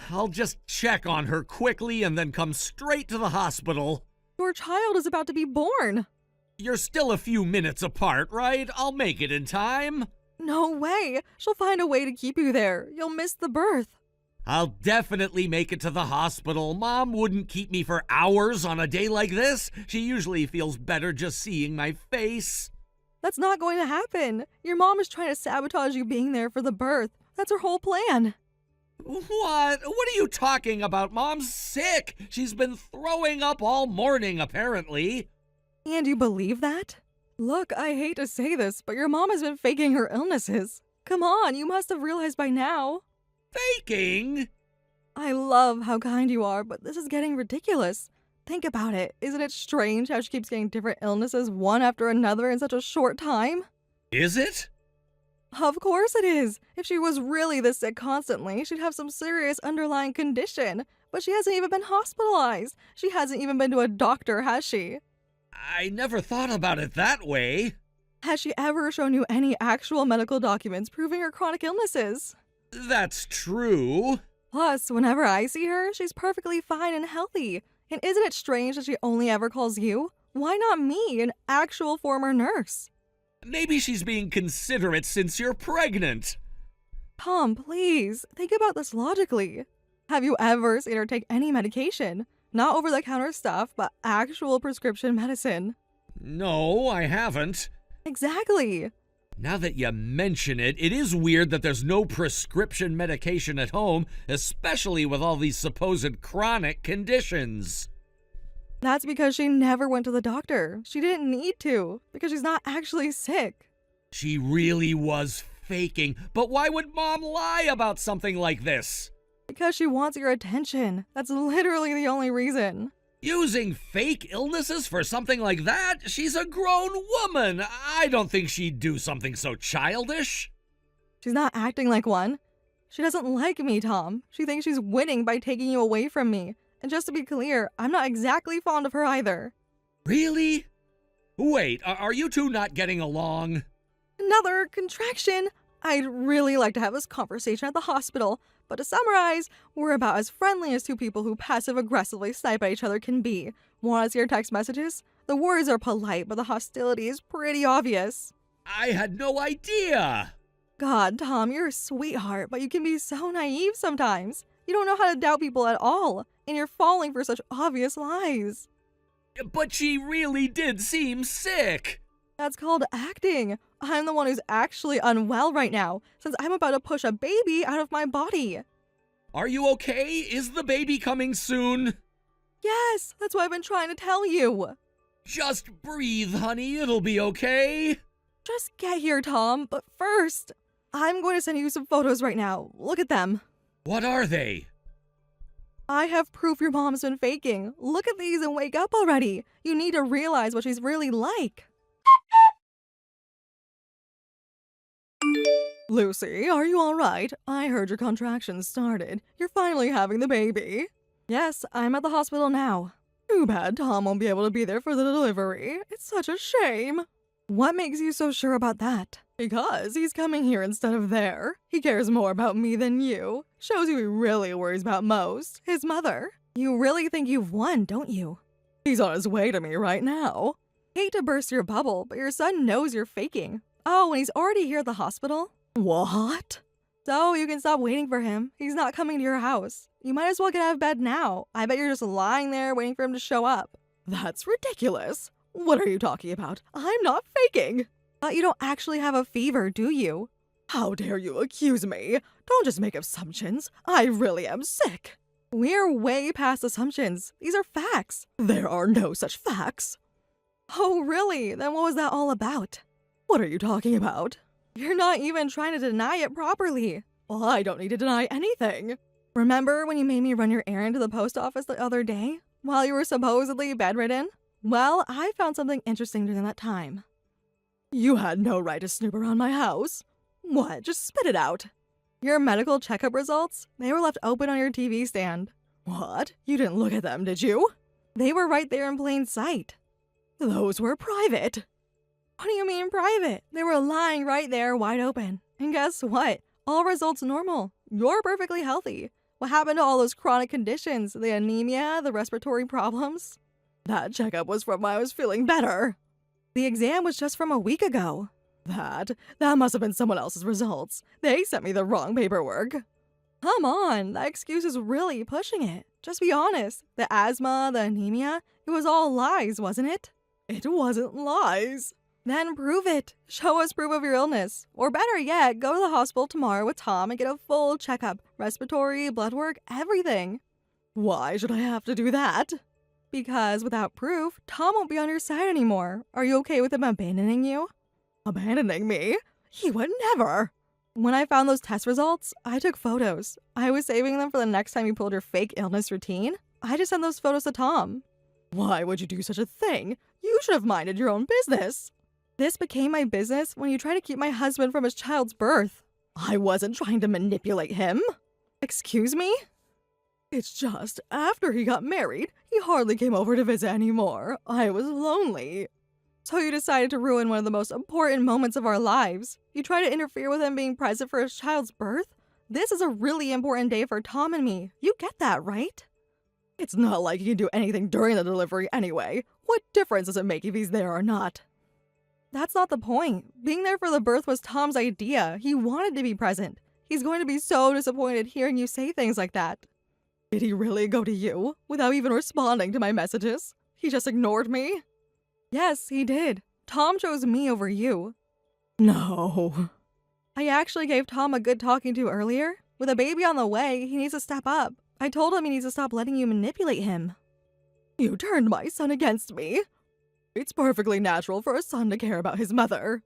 I'll just check on her quickly and then come straight to the hospital. Your child is about to be born. You're still a few minutes apart, right? I'll make it in time. No way. She'll find a way to keep you there. You'll miss the birth. I'll definitely make it to the hospital. Mom wouldn't keep me for hours on a day like this. She usually feels better just seeing my face. That's not going to happen. Your mom is trying to sabotage you being there for the birth. That's her whole plan. What? What are you talking about? Mom's sick. She's been throwing up all morning, apparently. And you believe that? Look, I hate to say this, but your mom has been faking her illnesses. Come on, you must have realized by now. Faking? I love how kind you are, but this is getting ridiculous. Think about it. Isn't it strange how she keeps getting different illnesses one after another in such a short time? Is it? Of course it is. If she was really this sick constantly, she'd have some serious underlying condition. But she hasn't even been hospitalized. She hasn't even been to a doctor, has she? I never thought about it that way. Has she ever shown you any actual medical documents proving her chronic illnesses? That's true. Plus, whenever I see her, she's perfectly fine and healthy. And isn't it strange that she only ever calls you? Why not me, an actual former nurse? Maybe she's being considerate since you're pregnant. Tom, please, think about this logically. Have you ever seen her take any medication? Not over-the-counter stuff, but actual prescription medicine. No, I haven't. Exactly. Now that you mention it, it is weird that there's no prescription medication at home, especially with all these supposed chronic conditions. That's because she never went to the doctor. She didn't need to, because she's not actually sick. She really was faking, but why would Mom lie about something like this? Because she wants your attention. That's literally the only reason. Using fake illnesses for something like that? She's a grown woman. I don't think she'd do something so childish. She's not acting like one. She doesn't like me, Tom. She thinks she's winning by taking you away from me. And just to be clear, I'm not exactly fond of her either. Really? Wait, are you two not getting along? Another contraction. I'd really like to have this conversation at the hospital, but to summarize, we're about as friendly as two people who passive-aggressively snipe at each other can be. Want to see your text messages? The words are polite, but the hostility is pretty obvious. I had no idea. God, Tom, you're a sweetheart, but you can be so naive sometimes. You don't know how to doubt people at all, and you're falling for such obvious lies. But she really did seem sick. That's called acting. I'm the one who's actually unwell right now, since I'm about to push a baby out of my body. Are you okay? Is the baby coming soon? Yes, that's what I've been trying to tell you. Just breathe, honey. It'll be okay. Just get here, Tom, but first, I'm going to send you some photos right now. Look at them. What are they? I have proof your mom's been faking. Look at these and wake up already. You need to realize what she's really like. Lucy, are you all right? I heard your contractions started. You're finally having the baby. Yes, I'm at the hospital now. Too bad Tom won't be able to be there for the delivery. It's such a shame. What makes you so sure about that? Because he's coming here instead of there. He cares more about me than you. Shows who he really worries about most. His mother. You really think you've won, don't you? He's on his way to me right now. Hate to burst your bubble, but your son knows you're faking. Oh, and he's already here at the hospital? What? So you can stop waiting for him. He's not coming to your house. You might as well get out of bed now. I bet you're just lying there waiting for him to show up. That's ridiculous. What are you talking about? I'm not faking. But you don't actually have a fever, do you? How dare you accuse me? Don't just make assumptions. I really am sick. We're way past assumptions. These are facts. There are no such facts. Oh, really? Then what was that all about? What are you talking about? You're not even trying to deny it properly. Well, I don't need to deny anything. Remember when you made me run your errand to the post office the other day while you were supposedly bedridden? Well, I found something interesting during that time. You had no right to snoop around my house. What? Just spit it out. Your medical checkup results? They were left open on your TV stand. What? You didn't look at them, did you? They were right there in plain sight. Those were private. What do you mean private? They were lying right there wide open. And guess what? All results normal. You're perfectly healthy. What happened to all those chronic conditions? The anemia, the respiratory problems? That checkup was from when I was feeling better. The exam was just from a week ago. That must have been someone else's results. They sent me the wrong paperwork. Come on, that excuse is really pushing it. Just be honest. The asthma, the anemia, it was all lies, wasn't it? It wasn't lies. Then prove it. Show us proof of your illness. Or better yet, go to the hospital tomorrow with Tom and get a full checkup. Respiratory, blood work, everything. Why should I have to do that? Because without proof, Tom won't be on your side anymore. Are you okay with him abandoning you? Abandoning me? He would never. When I found those test results, I took photos. I was saving them for the next time you pulled your fake illness routine. I just sent those photos to Tom. Why would you do such a thing? You should have minded your own business. This became my business when you tried to keep my husband from his child's birth. I wasn't trying to manipulate him. Excuse me? It's just, after he got married, he hardly came over to visit anymore. I was lonely. So you decided to ruin one of the most important moments of our lives. You tried to interfere with him being present for his child's birth? This is a really important day for Tom and me. You get that, right? It's not like he can do anything during the delivery anyway. What difference does it make if he's there or not? That's not the point. Being there for the birth was Tom's idea. He wanted to be present. He's going to be so disappointed hearing you say things like that. Did he really go to you without even responding to my messages? He just ignored me? Yes, he did. Tom chose me over you. No. I actually gave Tom a good talking to earlier. With a baby on the way, he needs to step up. I told him he needs to stop letting you manipulate him. You turned my son against me. It's perfectly natural for a son to care about his mother.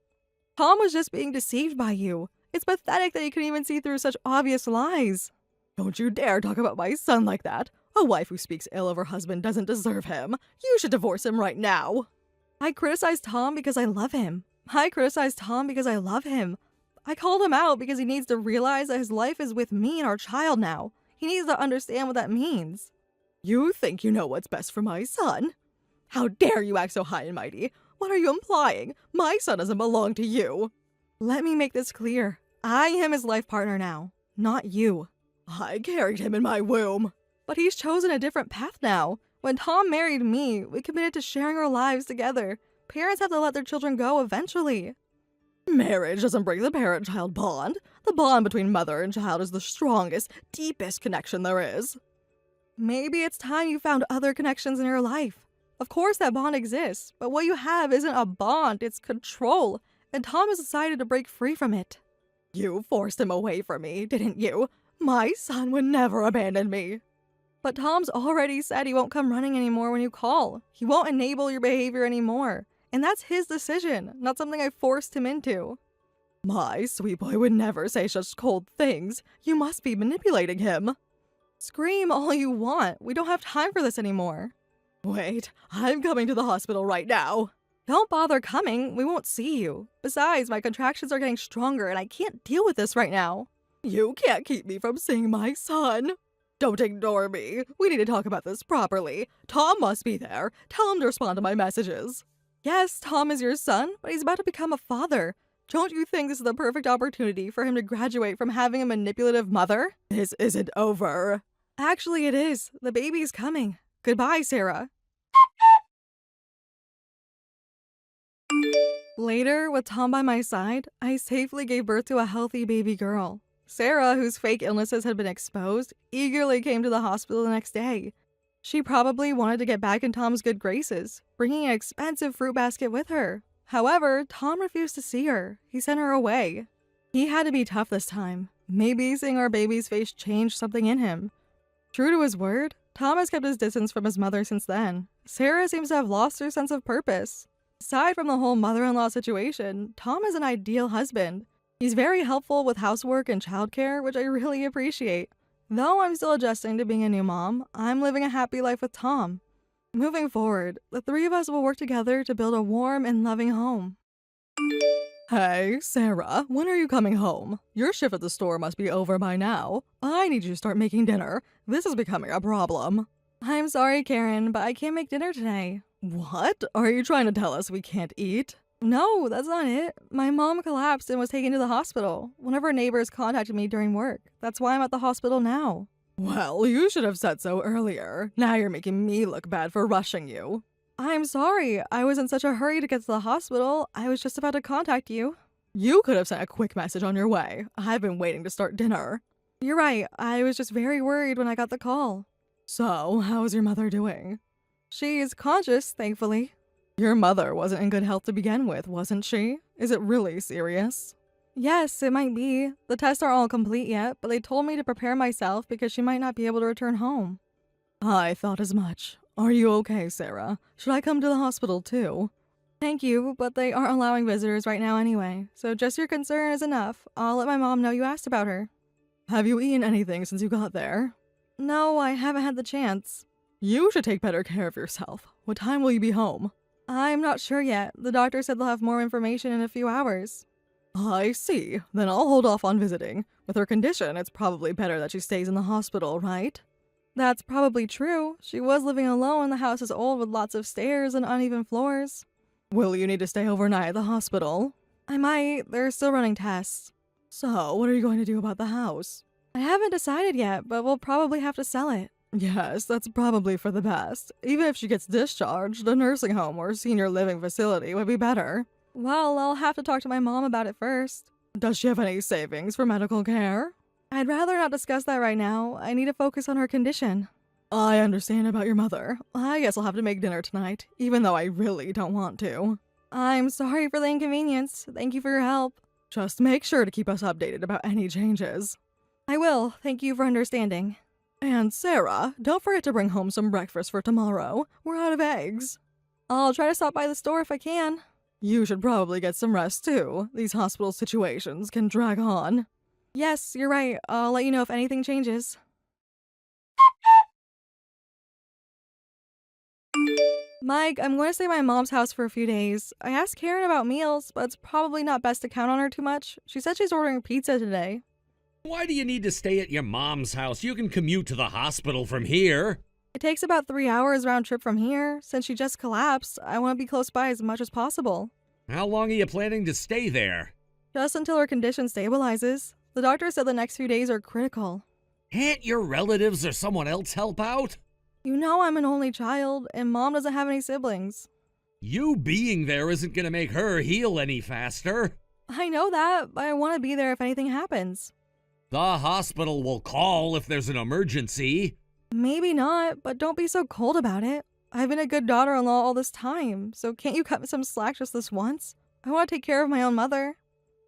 Tom was just being deceived by you. It's pathetic that you can even see through such obvious lies. Don't you dare talk about my son like that. A wife who speaks ill of her husband doesn't deserve him. You should divorce him right now. I criticized Tom because I love him. I criticized Tom because I love him. I called him out because he needs to realize that his life is with me and our child now. He needs to understand what that means. You think you know what's best for my son? How dare you act so high and mighty? What are you implying? My son doesn't belong to you. Let me make this clear. I am his life partner now, not you. I carried him in my womb. But he's chosen a different path now. When Tom married me, we committed to sharing our lives together. Parents have to let their children go eventually. Marriage doesn't break the parent-child bond. The bond between mother and child is the strongest, deepest connection there is. Maybe it's time you found other connections in your life. Of course that bond exists, but what you have isn't a bond, it's control. And Tom has decided to break free from it. You forced him away from me, didn't you? My son would never abandon me. But Tom's already said he won't come running anymore when you call. He won't enable your behavior anymore. And that's his decision, not something I forced him into. My sweet boy would never say such cold things. You must be manipulating him. Scream all you want. We don't have time for this anymore. Wait, I'm coming to the hospital right now. Don't bother coming. We won't see you. Besides, my contractions are getting stronger and I can't deal with this right now. You can't keep me from seeing my son. Don't ignore me. We need to talk about this properly. Tom must be there. Tell him to respond to my messages. Yes, Tom is your son, but he's about to become a father. Don't you think this is the perfect opportunity for him to graduate from having a manipulative mother? This isn't over. Actually, it is. The baby's coming. Goodbye, Sarah. Later, with Tom by my side, I safely gave birth to a healthy baby girl. Sarah, whose fake illnesses had been exposed, eagerly came to the hospital the next day. She probably wanted to get back in Tom's good graces, bringing an expensive fruit basket with her. However, Tom refused to see her. He sent her away. He had to be tough this time. Maybe seeing our baby's face changed something in him. True to his word, Tom has kept his distance from his mother since then. Sarah seems to have lost her sense of purpose. Aside from the whole mother-in-law situation, Tom is an ideal husband. He's very helpful with housework and childcare, which I really appreciate. Though I'm still adjusting to being a new mom, I'm living a happy life with Tom. Moving forward, the three of us will work together to build a warm and loving home. Hey, Sarah, when are you coming home? Your shift at the store must be over by now. I need you to start making dinner. This is becoming a problem. I'm sorry, Karen, but I can't make dinner today. What? Are you trying to tell us we can't eat? No, that's not it. My mom collapsed and was taken to the hospital. One of her neighbors contacted me during work. That's why I'm at the hospital now. Well, you should have said so earlier. Now you're making me look bad for rushing you. I'm sorry. I was in such a hurry to get to the hospital. I was just about to contact you. You could have sent a quick message on your way. I've been waiting to start dinner. You're right. I was just very worried when I got the call. So, how's your mother doing? She's conscious, thankfully. Your mother wasn't in good health to begin with, wasn't she? Is it really serious? Yes, it might be. The tests aren't all complete yet, but they told me to prepare myself because she might not be able to return home. I thought as much. Are you okay, Sarah? Should I come to the hospital too? Thank you, but they aren't allowing visitors right now anyway, so just your concern is enough. I'll let my mom know you asked about her. Have you eaten anything since you got there? No, I haven't had the chance. You should take better care of yourself. What time will you be home? I'm not sure yet. The doctor said they'll have more information in a few hours. I see. Then I'll hold off on visiting. With her condition, it's probably better that she stays in the hospital, right? That's probably true. She was living alone. The house is old with lots of stairs and uneven floors. Will you need to stay overnight at the hospital? I might. They're still running tests. So, what are you going to do about the house? I haven't decided yet, but we'll probably have to sell it. Yes, that's probably for the best. Even if she gets discharged, a nursing home or senior living facility would be better. Well, I'll have to talk to my mom about it first. Does she have any savings for medical care? I'd rather not discuss that right now. I need to focus on her condition. I understand about your mother. I guess I'll have to make dinner tonight, even though I really don't want to. I'm sorry for the inconvenience. Thank you for your help. Just make sure to keep us updated about any changes. I will. Thank you for understanding. And Sarah, don't forget to bring home some breakfast for tomorrow. We're out of eggs. I'll try to stop by the store if I can. You should probably get some rest too. These hospital situations can drag on. Yes, you're right. I'll let you know if anything changes. Mike, I'm going to stay at my mom's house for a few days. I asked Karen about meals, but it's probably not best to count on her too much. She said she's ordering pizza today. Why do you need to stay at your mom's house? You can commute to the hospital from here. It takes about 3 hours round trip from here. Since she just collapsed, I want to be close by as much as possible. How long are you planning to stay there? Just until her condition stabilizes. The doctor said the next few days are critical. Can't your relatives or someone else help out? You know I'm an only child, and Mom doesn't have any siblings. You being there isn't going to make her heal any faster. I know that, but I want to be there if anything happens. The hospital will call if there's an emergency. Maybe not, but don't be so cold about it. I've been a good daughter-in-law all this time, so can't you cut me some slack just this once? I want to take care of my own mother.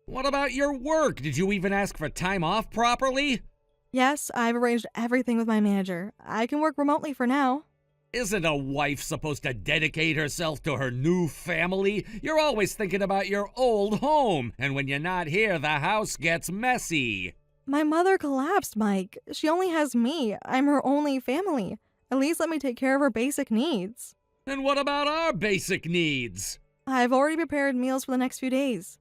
What about your work? Did you even ask for time off properly? Yes, I've arranged everything with my manager. I can work remotely for now. Isn't a wife supposed to dedicate herself to her new family? You're always thinking about your old home, and when you're not here, the house gets messy. My mother collapsed, Mike. She only has me. I'm her only family. At least let me take care of her basic needs. And what about our basic needs? I've already prepared meals for the next few days.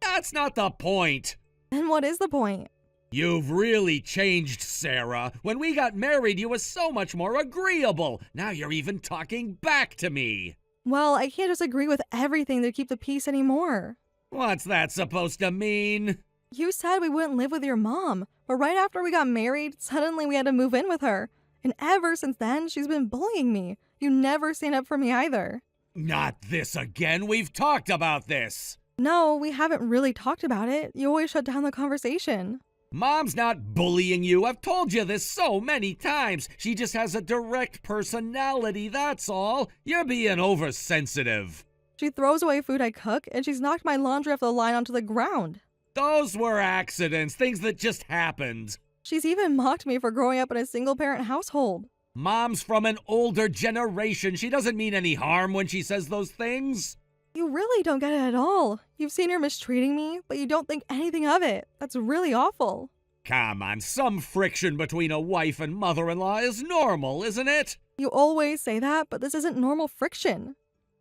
That's not the point. Then what is the point? You've really changed, Sarah. When we got married, you were so much more agreeable. Now you're even talking back to me. Well, I can't just agree with everything to keep the peace anymore. What's that supposed to mean? You said we wouldn't live with your mom, but right after we got married, suddenly we had to move in with her. And ever since then, she's been bullying me. You never stand up for me either. Not this again. We've talked about this. No, we haven't really talked about it. You always shut down the conversation. Mom's not bullying you. I've told you this so many times. She just has a direct personality, that's all. You're being oversensitive. She throws away food I cook, and she's knocked my laundry off the line onto the ground. Those were accidents, things that just happened. She's even mocked me for growing up in a single-parent household. Mom's from an older generation. She doesn't mean any harm when she says those things. You really don't get it at all. You've seen her mistreating me, but you don't think anything of it. That's really awful. Come on, some friction between a wife and mother-in-law is normal, isn't it? You always say that, but this isn't normal friction.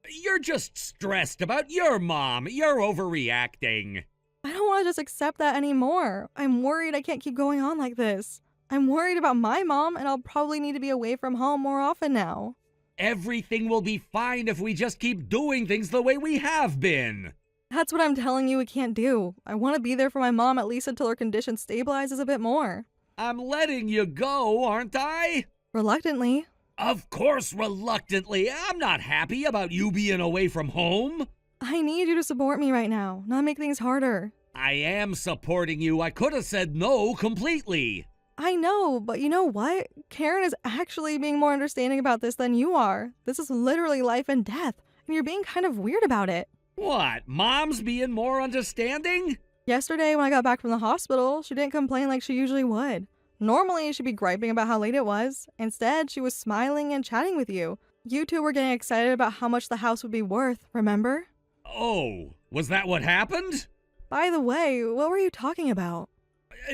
You're just stressed about your mom. You're overreacting. I don't want to just accept that anymore. I'm worried I can't keep going on like this. I'm worried about my mom, and I'll probably need to be away from home more often now. Everything will be fine if we just keep doing things the way we have been. That's what I'm telling you we can't do. I want to be there for my mom at least until her condition stabilizes a bit more. I'm letting you go, aren't I? Reluctantly. Of course, reluctantly. I'm not happy about you being away from home. I need you to support me right now, not make things harder. I am supporting you. I could have said no completely. I know, but you know what? Karen is actually being more understanding about this than you are. This is literally life and death, and you're being kind of weird about it. What? Mom's being more understanding? Yesterday, when I got back from the hospital, she didn't complain like she usually would. Normally, she'd be griping about how late it was. Instead, she was smiling and chatting with you. You two were getting excited about how much the house would be worth, remember? Oh, was that what happened? By the way, what were you talking about?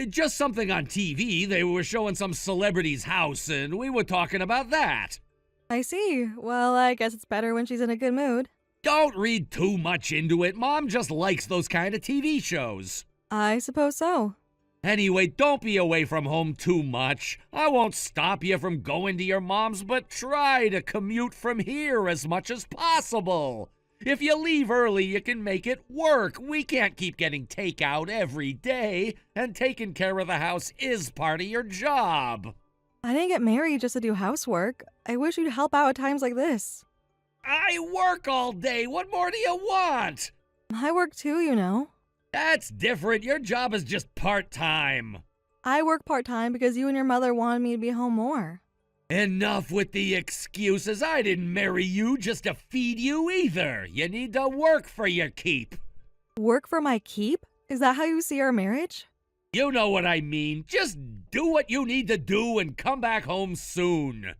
Just something on TV. They were showing some celebrity's house, and we were talking about that. I see. Well, I guess it's better when she's in a good mood. Don't read too much into it. Mom just likes those kind of TV shows. I suppose so. Anyway, don't be away from home too much. I won't stop you from going to your mom's, but try to commute from here as much as possible. If you leave early, you can make it work. We can't keep getting takeout every day, and taking care of the house is part of your job. I didn't get married just to do housework. I wish you'd help out at times like this. I work all day. What more do you want? I work too, you know. That's different. Your job is just part-time. I work part-time because you and your mother wanted me to be home more. Enough with the excuses. I didn't marry you just to feed you either. You need to work for your keep. Work for my keep? Is that how you see our marriage? You know what I mean. Just do what you need to do and come back home soon.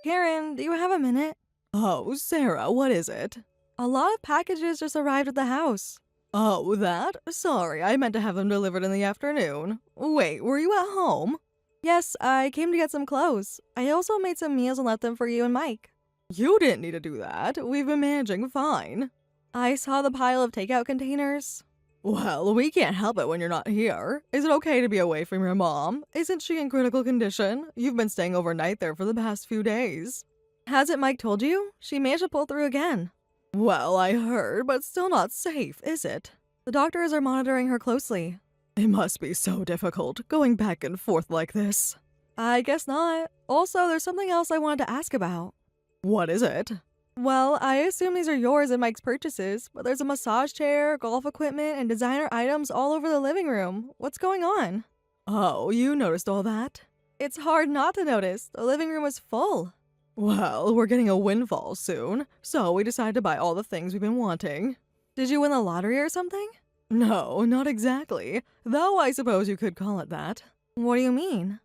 Karen, do you have a minute? Oh, Sarah, what is it? A lot of packages just arrived at the house. Oh, that? Sorry, I meant to have them delivered in the afternoon. Wait, were you at home? Yes, I came to get some clothes. I also made some meals and left them for you and Mike. You didn't need to do that. We've been managing fine. I saw the pile of takeout containers. Well, we can't help it when you're not here. Is it okay to be away from your mom? Isn't she in critical condition? You've been staying overnight there for the past few days. Hasn't Mike told you? She managed to pull through again. Well, I heard, but still not safe, is it? The doctors are monitoring her closely. It must be so difficult, going back and forth like this. I guess not. Also, there's something else I wanted to ask about. What is it? Well, I assume these are yours and Mike's purchases, but there's a massage chair, golf equipment, and designer items all over the living room. What's going on? Oh, you noticed all that? It's hard not to notice. The living room is full. Well, we're getting a windfall soon, so we decided to buy all the things we've been wanting. Did you win the lottery or something? No, not exactly, though I suppose you could call it that. What do you mean?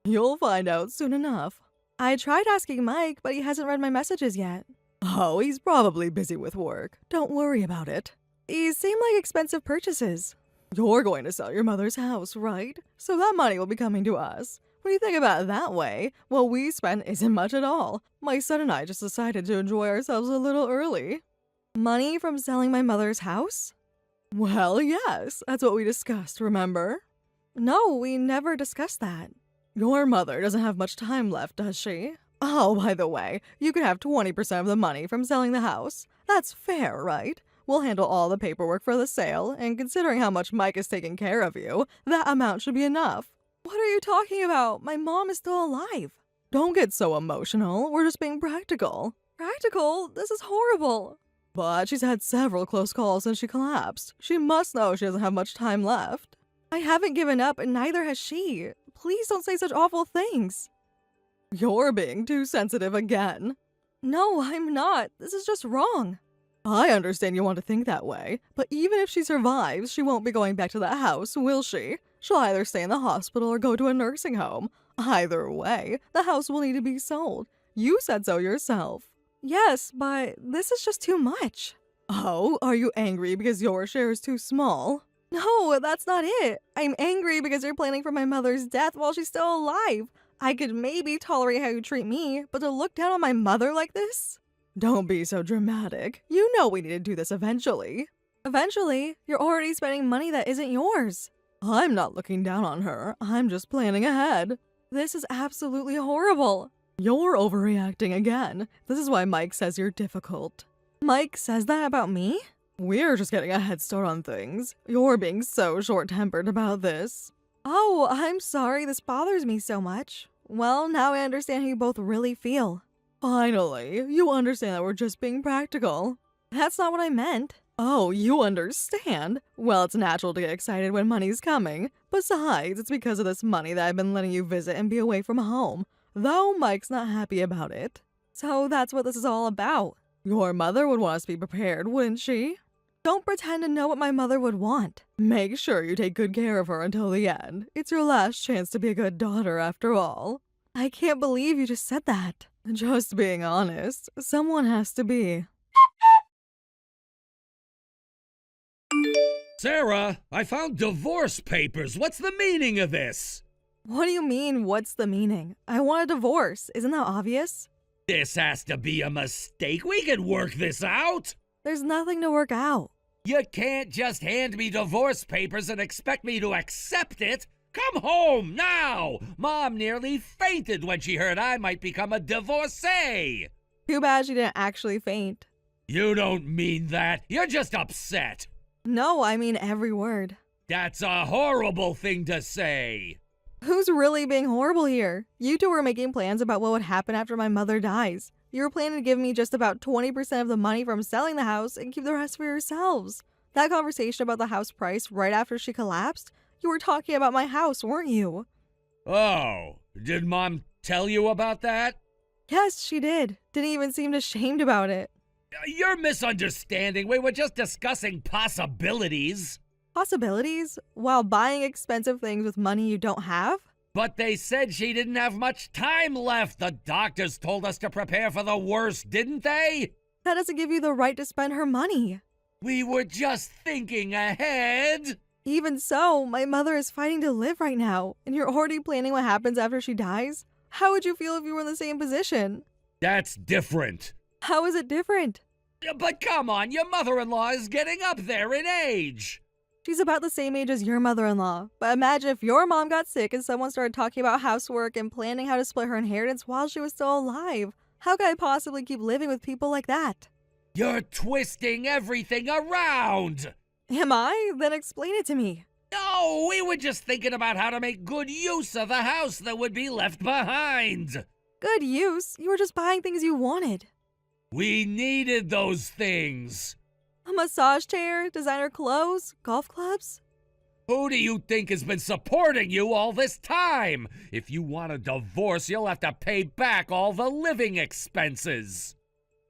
You'll find out soon enough. I tried asking Mike, but he hasn't read my messages yet. Oh, he's probably busy with work. Don't worry about it. These seem like expensive purchases. You're going to sell your mother's house, right? So that money will be coming to us. When you think about it that way, what we spend isn't much at all. My son and I just decided to enjoy ourselves a little early. Money from selling my mother's house? Well, yes, that's what we discussed, remember? No, we never discussed that. Your mother doesn't have much time left, does she? Oh, by the way, you could have 20% of the money from selling the house. That's fair, right? We'll handle all the paperwork for the sale, and considering how much Mike is taking care of you, that amount should be enough. What are you talking about? My mom is still alive. Don't get so emotional. We're just being practical. Practical? This is horrible. But she's had several close calls since she collapsed. She must know she doesn't have much time left. I haven't given up, and neither has she. Please don't say such awful things. You're being too sensitive again. No, I'm not. This is just wrong. I understand you want to think that way, but even if she survives, she won't be going back to that house, will she? She'll either stay in the hospital or go to a nursing home. Either way, the house will need to be sold. You said so yourself. Yes, but this is just too much. Oh, are you angry because your share is too small? No, that's not it. I'm angry because you're planning for my mother's death while she's still alive. I could maybe tolerate how you treat me, but to look down on my mother like this? Don't be so dramatic. You know we need to do this eventually. Eventually? You're already spending money that isn't yours. I'm not looking down on her. I'm just planning ahead. This is absolutely horrible. You're overreacting again. This is why Mike says you're difficult. Mike says that about me? We're just getting a head start on things. You're being so short-tempered about this. Oh, I'm sorry this bothers me so much. Well, now I understand how you both really feel. Finally, you understand that we're just being practical. That's not what I meant. Oh, you understand? Well, it's natural to get excited when money's coming. Besides, it's because of this money that I've been letting you visit and be away from home. Though Mike's not happy about it. So that's what this is all about. Your mother would want us to be prepared, wouldn't she? Don't pretend to know what my mother would want. Make sure you take good care of her until the end. It's your last chance to be a good daughter after all. I can't believe you just said that. Just being honest, someone has to be. Sarah, I found divorce papers. What's the meaning of this? What do you mean, what's the meaning? I want a divorce. Isn't that obvious? This has to be a mistake. We can work this out. There's nothing to work out. You can't just hand me divorce papers and expect me to accept it. Come home now! Mom nearly fainted when she heard I might become a divorcee. Too bad she didn't actually faint. You don't mean that. You're just upset. No, I mean every word. That's a horrible thing to say. Who's really being horrible here? You two were making plans about what would happen after my mother dies. You were planning to give me just about 20% of the money from selling the house and keep the rest for yourselves. That conversation about the house price right after she collapsed, you were talking about my house, weren't you? Oh, did Mom tell you about that? Yes, she did. Didn't even seem ashamed about it. You're misunderstanding. We were just discussing possibilities. Possibilities? While buying expensive things with money you don't have? But they said she didn't have much time left. The doctors told us to prepare for the worst, didn't they? That doesn't give you the right to spend her money. We were just thinking ahead. Even so, my mother is fighting to live right now, and you're already planning what happens after she dies? How would you feel if you were in the same position? That's different. How is it different? But come on, your mother-in-law is getting up there in age. She's about the same age as your mother-in-law. But imagine if your mom got sick and someone started talking about housework and planning how to split her inheritance while she was still alive. How could I possibly keep living with people like that? You're twisting everything around. Am I? Then explain it to me. No, we were just thinking about how to make good use of the house that would be left behind. Good use? You were just buying things you wanted. We needed those things. A massage chair, designer clothes, golf clubs? Who do you think has been supporting you all this time? If you want a divorce, you'll have to pay back all the living expenses.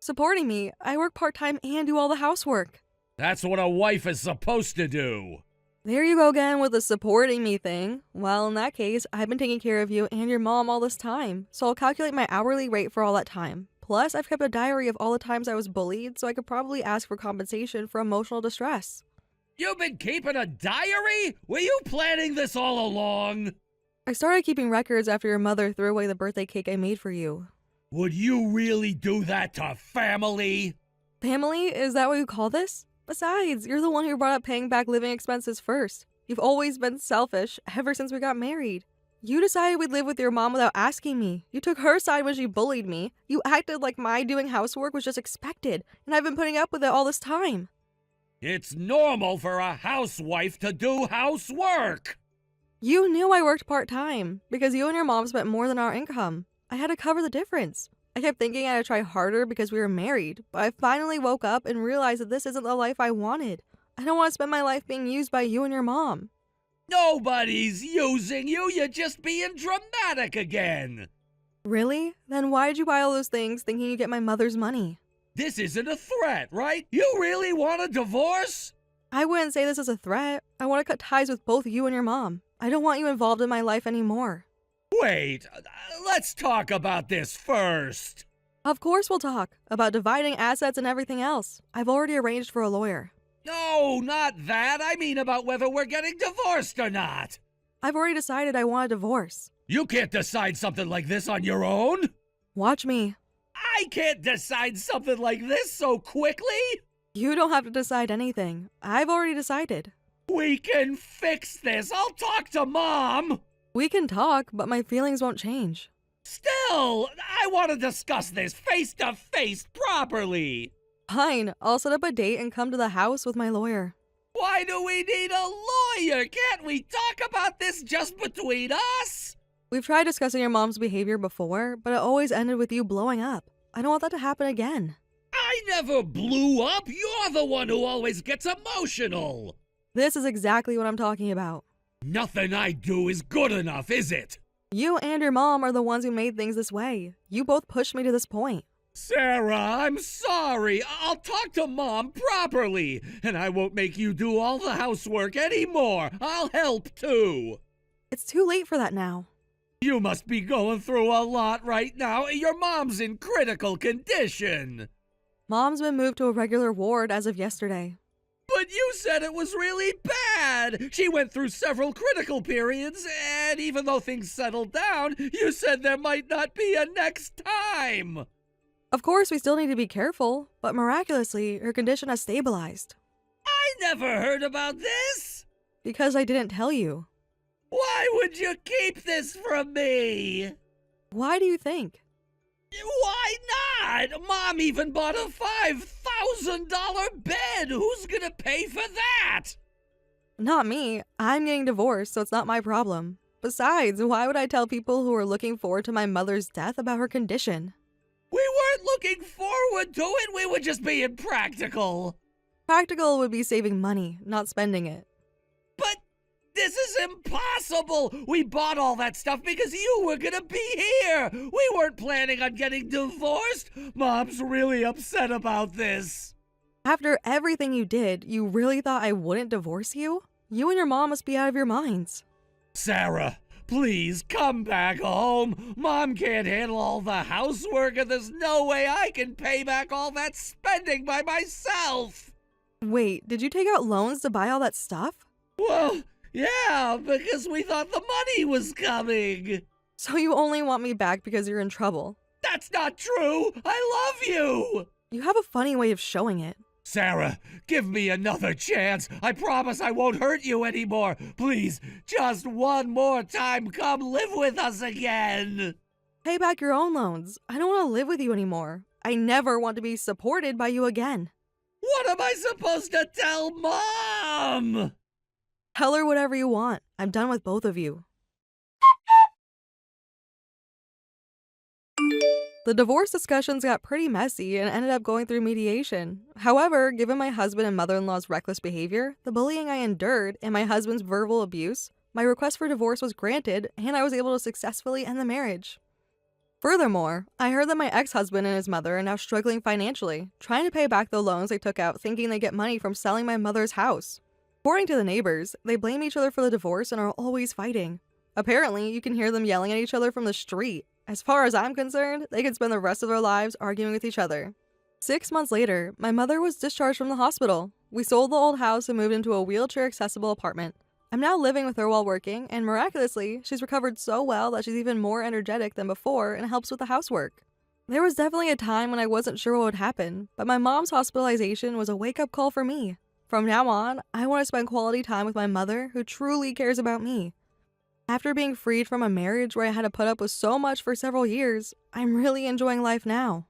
Supporting me? I work part-time and do all the housework. That's what a wife is supposed to do. There you go again with the supporting me thing. Well, in that case, I've been taking care of you and your mom all this time, so I'll calculate my hourly rate for all that time. Plus, I've kept a diary of all the times I was bullied, so I could probably ask for compensation for emotional distress. You've been keeping a diary? Were you planning this all along? I started keeping records after your mother threw away the birthday cake I made for you. Would you really do that to family? Family? Is that what you call this? Besides, you're the one who brought up paying back living expenses first. You've always been selfish ever since we got married. You decided we'd live with your mom without asking me. You took her side when she bullied me. You acted like my doing housework was just expected, and I've been putting up with it all this time. It's normal for a housewife to do housework. You knew I worked part-time, because you and your mom spent more than our income. I had to cover the difference. I kept thinking I had to try harder because we were married, but I finally woke up and realized that this isn't the life I wanted. I don't want to spend my life being used by you and your mom. Nobody's using you, you're just being dramatic again. Really? Then why did you buy all those things thinking you'd get my mother's money? This isn't a threat, right? You really want a divorce? I wouldn't say this as a threat. I want to cut ties with both you and your mom. I don't want you involved in my life anymore. Wait, let's talk about this first. Of course we'll talk about dividing assets and everything else. I've already arranged for a lawyer. No, not that. I mean about whether we're getting divorced or not. I've already decided I want a divorce. You can't decide something like this on your own. Watch me. I can't decide something like this so quickly. You don't have to decide anything. I've already decided. We can fix this. I'll talk to Mom. We can talk, but my feelings won't change. Still, I want to discuss this face to face properly. Fine, I'll set up a date and come to the house with my lawyer. Why do we need a lawyer? Can't we talk about this just between us? We've tried discussing your mom's behavior before, but it always ended with you blowing up. I don't want that to happen again. I never blew up. You're the one who always gets emotional. This is exactly what I'm talking about. Nothing I do is good enough, is it? You and your mom are the ones who made things this way. You both pushed me to this point. Sarah, I'm sorry. I'll talk to Mom properly, and I won't make you do all the housework anymore. I'll help too. It's too late for that now. You must be going through a lot right now. Your mom's in critical condition. Mom's been moved to a regular ward as of yesterday. But you said it was really bad. She went through several critical periods, and even though things settled down, you said there might not be a next time. Of course, we still need to be careful, but miraculously, her condition has stabilized. I never heard about this. Because I didn't tell you. Why would you keep this from me? Why do you think? Why not? Mom even bought a $5,000 bed. Who's gonna pay for that? Not me. I'm getting divorced, so it's not my problem. Besides, why would I tell people who are looking forward to my mother's death about her condition? We weren't looking forward to it. We were just being practical. Practical would be saving money, not spending it. But this is impossible. We bought all that stuff because you were gonna be here. We weren't planning on getting divorced. Mom's really upset about this. After everything you did, you really thought I wouldn't divorce you? You and your mom must be out of your minds. Sarah, please come back home. Mom can't handle all the housework, and there's no way I can pay back all that spending by myself. Wait, did you take out loans to buy all that stuff? Well, yeah, because we thought the money was coming. So you only want me back because you're in trouble. That's not true. I love you. You have a funny way of showing it. Sarah, give me another chance. I promise I won't hurt you anymore. Please, just one more time, come live with us again. Pay back your own loans. I don't want to live with you anymore. I never want to be supported by you again. What am I supposed to tell Mom? Tell her whatever you want. I'm done with both of you. The divorce discussions got pretty messy and ended up going through mediation. However, given my husband and mother-in-law's reckless behavior, the bullying I endured, and my husband's verbal abuse, my request for divorce was granted, and I was able to successfully end the marriage. Furthermore, I heard that my ex-husband and his mother are now struggling financially, trying to pay back the loans they took out thinking they get money from selling my mother's house. According to the neighbors, they blame each other for the divorce and are always fighting. Apparently, you can hear them yelling at each other from the street. As far as I'm concerned, they could spend the rest of their lives arguing with each other. 6 months later, my mother was discharged from the hospital. We sold the old house and moved into a wheelchair-accessible apartment. I'm now living with her while working, and miraculously, she's recovered so well that she's even more energetic than before and helps with the housework. There was definitely a time when I wasn't sure what would happen, but my mom's hospitalization was a wake-up call for me. From now on, I want to spend quality time with my mother, who truly cares about me. After being freed from a marriage where I had to put up with so much for several years, I'm really enjoying life now.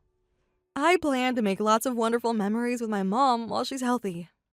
I plan to make lots of wonderful memories with my mom while she's healthy.